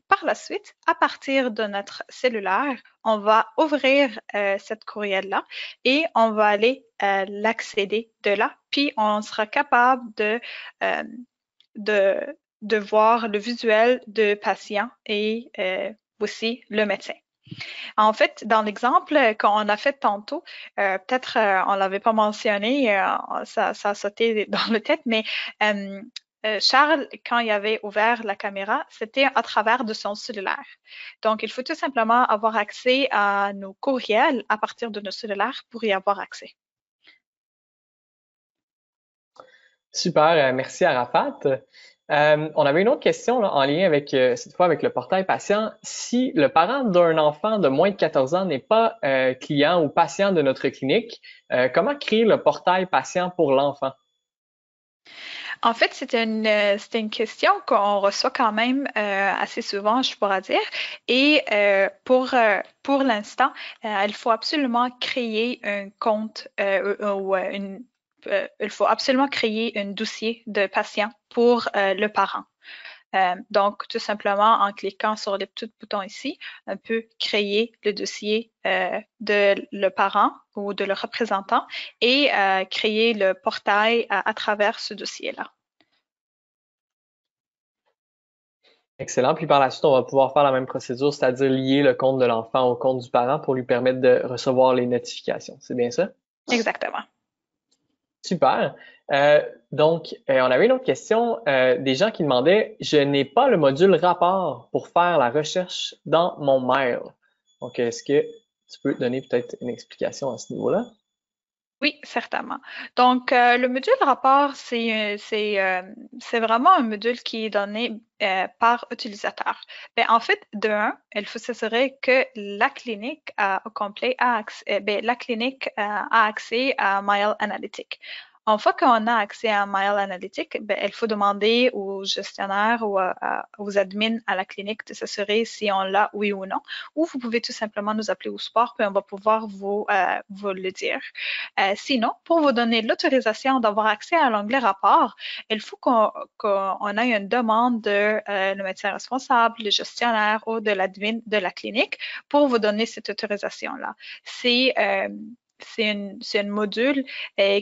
Par la suite, à partir de notre cellulaire, on va ouvrir cette courriel-là et on va aller l'accéder de là, puis on sera capable de voir le visuel de patient et aussi le médecin. En fait, dans l'exemple qu'on a fait tantôt, peut-être on l'avait pas mentionné, ça a sauté dans le tête, mais Charles, quand il avait ouvert la caméra, c'était à travers de son cellulaire. Donc, il faut tout simplement avoir accès à nos courriels à partir de nos cellulaires pour y avoir accès. Super, merci Arafat. On avait une autre question là, en lien avec cette fois avec le portail patient. Si le parent d'un enfant de moins de 14 ans n'est pas client ou patient de notre clinique, comment créer le portail patient pour l'enfant? En fait, c'était une question qu'on reçoit quand même assez souvent, je pourrais dire. Et pour l'instant, il faut absolument créer un compte il faut absolument créer un dossier de patient pour le parent. Donc, tout simplement, en cliquant sur les petits boutons ici, on peut créer le dossier de le parent ou de le représentant et créer le portail à travers ce dossier-là. Excellent. Puis par la suite, on va pouvoir faire la même procédure, c'est-à-dire lier le compte de l'enfant au compte du parent pour lui permettre de recevoir les notifications. C'est bien ça? Exactement. Super. Donc, on avait une autre question des gens qui demandaient, je n'ai pas le module rapport pour faire la recherche dans mon mail. Donc, est-ce que tu peux donner peut-être une explication à ce niveau-là? Oui, certainement. Donc, le module rapport, c'est vraiment un module qui est donné par utilisateur. Ben, en fait, de un, il faut s'assurer que la clinique au complet a accès, la clinique a accès à Mail Analytics. Une fois qu'on a accès à Mail Analytics, ben, il faut demander aux gestionnaires ou aux admins à la clinique de s'assurer si on l'a, oui ou non. Ou vous pouvez tout simplement nous appeler au support, puis on va pouvoir vous le dire. Sinon, pour vous donner l'autorisation d'avoir accès à l'onglet rapport, il faut qu'on ait une demande de le médecin responsable, le gestionnaire ou de l'admin de la clinique pour vous donner cette autorisation-là. C'est un module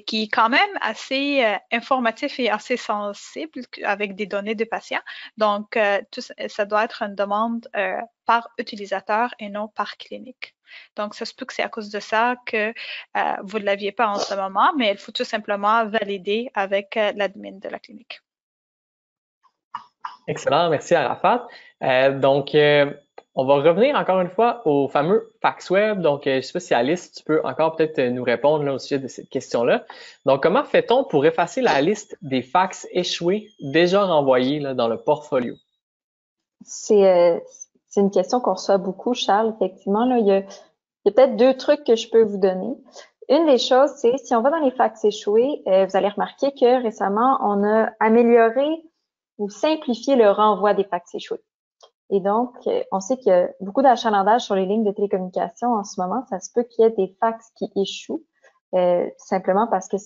qui est quand même assez informatif et assez sensible avec des données de patients. Donc, ça doit être une demande par utilisateur et non par clinique. Donc, ça se peut que c'est à cause de ça que vous ne l'aviez pas en ce moment, mais il faut tout simplement valider avec l'admin de la clinique. Excellent, merci Arafat. Donc, on va revenir encore une fois au fameux fax web. Donc, je ne sais pas si Alice, tu peux encore peut-être nous répondre là, au sujet de cette question-là. Donc, comment fait-on pour effacer la liste des fax échoués déjà renvoyés là, dans le portfolio? C'est une question qu'on reçoit beaucoup, Charles. Effectivement, là, il y a peut-être deux trucs que je peux vous donner. Une des choses, c'est si on va dans les fax échoués, vous allez remarquer que récemment, on a amélioré ou simplifié le renvoi des fax échoués. Et donc, on sait qu'il y a beaucoup d'achalandage sur les lignes de télécommunication en ce moment. Ça se peut qu'il y ait des fax qui échouent, simplement parce que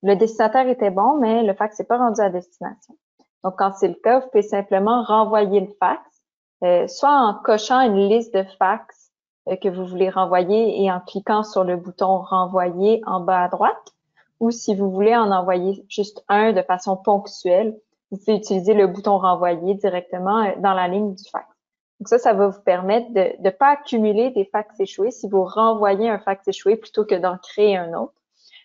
le destinataire était bon, mais le fax n'est pas rendu à destination. Donc, quand c'est le cas, vous pouvez simplement renvoyer le fax, soit en cochant une liste de fax que vous voulez renvoyer et en cliquant sur le bouton « Renvoyer » en bas à droite, ou si vous voulez en envoyer juste un de façon ponctuelle, vous pouvez utiliser le bouton « Renvoyer » directement dans la ligne du fax. Donc ça va vous permettre de ne pas accumuler des fax échoués si vous renvoyez un fax échoué plutôt que d'en créer un autre.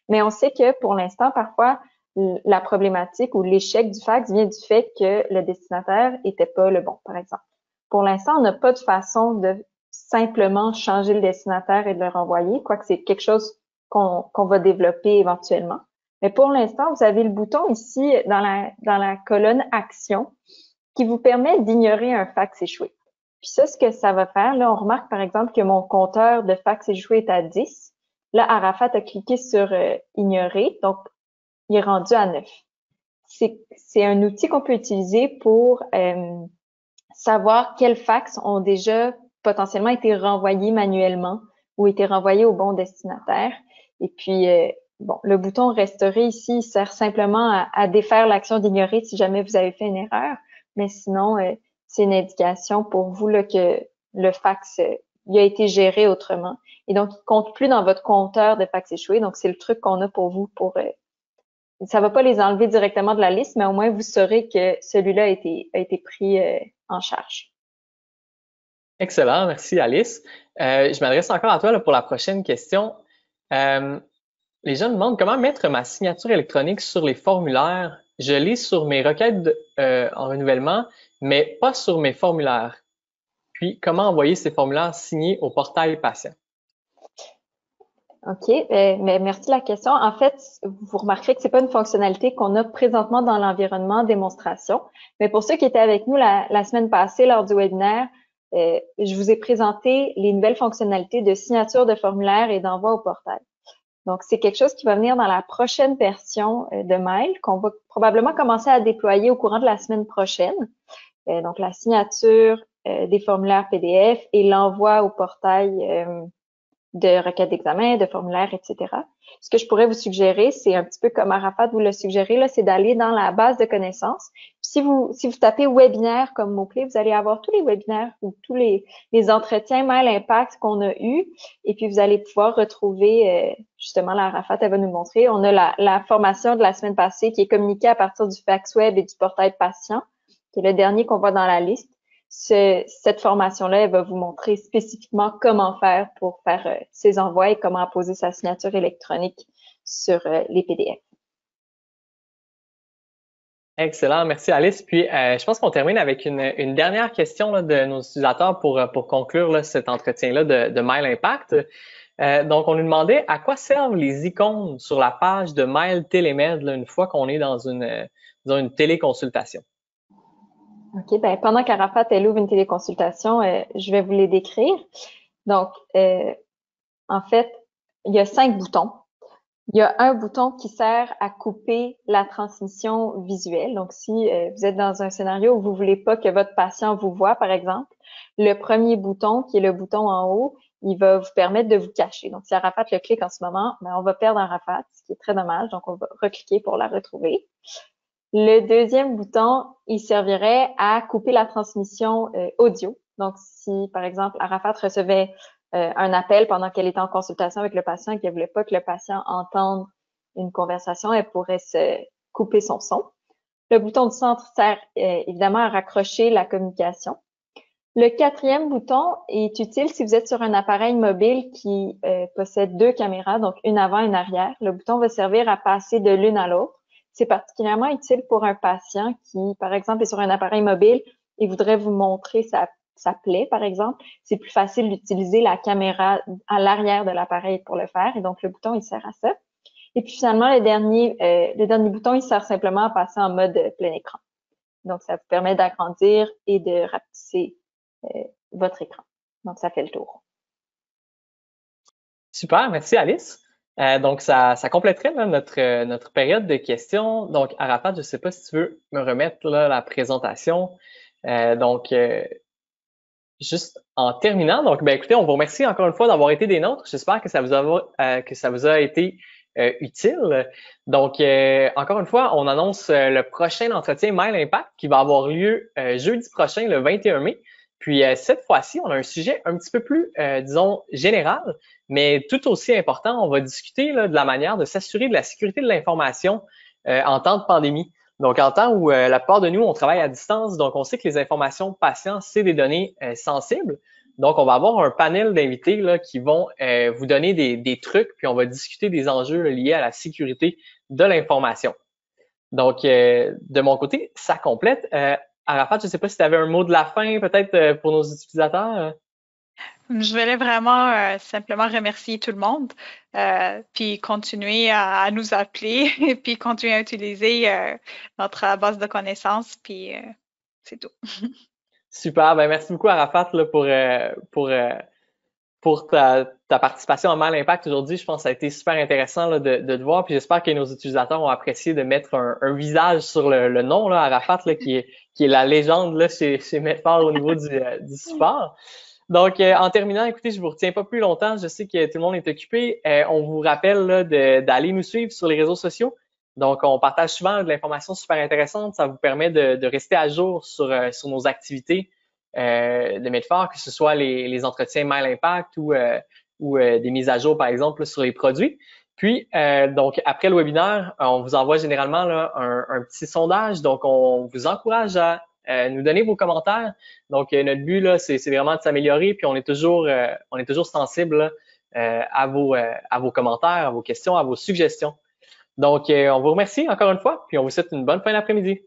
Mais on sait que pour l'instant, parfois, la problématique ou l'échec du fax vient du fait que le destinataire était pas le bon, par exemple. Pour l'instant, on n'a pas de façon de simplement changer le destinataire et de le renvoyer, quoique c'est quelque chose qu'on va développer éventuellement. Mais pour l'instant, vous avez le bouton ici dans la colonne Action qui vous permet d'ignorer un fax échoué. Puis ça, ce que ça va faire, là, on remarque par exemple que mon compteur de fax échoué est à 10. Là, Arafat a cliqué sur Ignorer, donc il est rendu à 9. C'est un outil qu'on peut utiliser pour savoir quels fax ont déjà potentiellement été renvoyés manuellement ou été renvoyés au bon destinataire. Et puis, bon, le bouton Restaurer ici il sert simplement à défaire l'action d'ignorer si jamais vous avez fait une erreur. Mais sinon, c'est une indication pour vous là, que le fax il a été géré autrement. Et donc, il ne compte plus dans votre compteur de fax échoué. Donc, c'est le truc qu'on a pour vous pour ça ne va pas les enlever directement de la liste, mais au moins vous saurez que celui-là a été pris en charge. Excellent, merci Alice. Je m'adresse encore à toi là, pour la prochaine question. Les gens demandent comment mettre ma signature électronique sur les formulaires. Je l'ai sur mes requêtes en renouvellement, mais pas sur mes formulaires. Puis, comment envoyer ces formulaires signés au portail patient? OK, mais merci de la question. En fait, vous remarquerez que c'est pas une fonctionnalité qu'on a présentement dans l'environnement démonstration. Mais pour ceux qui étaient avec nous la semaine passée lors du webinaire, je vous ai présenté les nouvelles fonctionnalités de signature de formulaire et d'envoi au portail. Donc, c'est quelque chose qui va venir dans la prochaine version de Mail qu'on va probablement commencer à déployer au courant de la semaine prochaine. Donc, la signature des formulaires PDF et l'envoi au portail de requêtes d'examen, de formulaires, etc. Ce que je pourrais vous suggérer, c'est un petit peu comme Arafat vous l'a suggéré, là, c'est d'aller dans la base de connaissances. Puis si vous tapez webinaire comme mot-clé, vous allez avoir tous les webinaires ou tous les entretiens Mail Impact qu'on a eus. Et puis, vous allez pouvoir retrouver, justement, là, Arafat, elle va nous montrer. On a la formation de la semaine passée qui est communiquée à partir du fax web et du portail patient, qui est le dernier qu'on voit dans la liste. Cette formation-là, elle va vous montrer spécifiquement comment faire pour faire ces envois et comment apposer sa signature électronique sur les PDF. Excellent, merci Alice. Puis, je pense qu'on termine avec une dernière question là, de nos utilisateurs pour conclure là, cet entretien-là de Mail Impact. Donc, on nous demandait à quoi servent les icônes sur la page de Mail Télémed là, une fois qu'on est dans une téléconsultation. OK, ben pendant qu'Arafat elle ouvre une téléconsultation, je vais vous les décrire. Donc, en fait, il y a 5 boutons. Il y a un bouton qui sert à couper la transmission visuelle. Donc, si vous êtes dans un scénario où vous voulez pas que votre patient vous voit, par exemple, le premier bouton, qui est le bouton en haut, il va vous permettre de vous cacher. Donc, si Arafat le clique en ce moment, ben, on va perdre Arafat, ce qui est très dommage. Donc, on va recliquer pour la retrouver. Le deuxième bouton, il servirait à couper la transmission audio. Donc, si, par exemple, Arafat recevait un appel pendant qu'elle était en consultation avec le patient et qu'elle voulait pas que le patient entende une conversation, elle pourrait se couper son son. Le bouton du centre sert évidemment à raccrocher la communication. Le quatrième bouton est utile si vous êtes sur un appareil mobile qui possède 2 caméras, donc une avant et une arrière. Le bouton va servir à passer de l'une à l'autre. C'est particulièrement utile pour un patient qui, par exemple, est sur un appareil mobile et voudrait vous montrer sa plaie, par exemple. C'est plus facile d'utiliser la caméra à l'arrière de l'appareil pour le faire. Et donc, le bouton, il sert à ça. Et puis, finalement, le dernier bouton, il sert simplement à passer en mode plein écran. Donc, ça vous permet d'agrandir et de rapetisser votre écran. Donc, ça fait le tour. Super, merci Alice. Donc, ça compléterait là, notre période de questions. Donc, Arafat, je ne sais pas si tu veux me remettre là, la présentation. Juste en terminant, donc, ben, écoutez, on vous remercie encore une fois d'avoir été des nôtres. J'espère que ça vous a été utile. Donc, encore une fois, on annonce le prochain entretien Mail Impact qui va avoir lieu jeudi prochain, le 21 mai. Puis, cette fois-ci, on a un sujet un petit peu plus, disons, général, mais tout aussi important. On va discuter là, de la manière de s'assurer de la sécurité de l'information en temps de pandémie. Donc, en temps où la plupart de nous, on travaille à distance, donc on sait que les informations patients, c'est des données sensibles. Donc, on va avoir un panel d'invités là, qui vont vous donner des trucs, puis on va discuter des enjeux liés à la sécurité de l'information. Donc, de mon côté, ça complète. Arafat, je ne sais pas si tu avais un mot de la fin peut-être pour nos utilisateurs. Je voulais vraiment simplement remercier tout le monde, puis continuer à nous appeler, et puis continuer à utiliser notre base de connaissances, puis c'est tout. Super, ben merci beaucoup Arafat là, pour ta participation à Mal Impact aujourd'hui. Je pense que ça a été super intéressant là, de te voir. Puis j'espère que nos utilisateurs ont apprécié de mettre un visage sur le nom, là, Arafat, là, qui est la légende là, chez Medfar au niveau du support. Donc, en terminant, écoutez, je vous retiens pas plus longtemps. Je sais que tout le monde est occupé. On vous rappelle là, d'aller nous suivre sur les réseaux sociaux. Donc, on partage souvent de l'information super intéressante. Ça vous permet de rester à jour sur nos activités de Medfar, que ce soit les entretiens Mail Impact ou des mises à jour, par exemple, sur les produits. Puis, donc, après le webinaire, on vous envoie généralement là, un petit sondage. Donc, on vous encourage à nous donner vos commentaires. Donc, notre but, là, c'est vraiment de s'améliorer. Puis, on est toujours sensible là, à vos commentaires, à vos questions, à vos suggestions. Donc, on vous remercie encore une fois. Puis, on vous souhaite une bonne fin d'après-midi.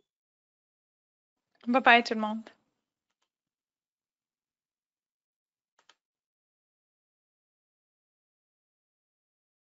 Bye bye tout le monde.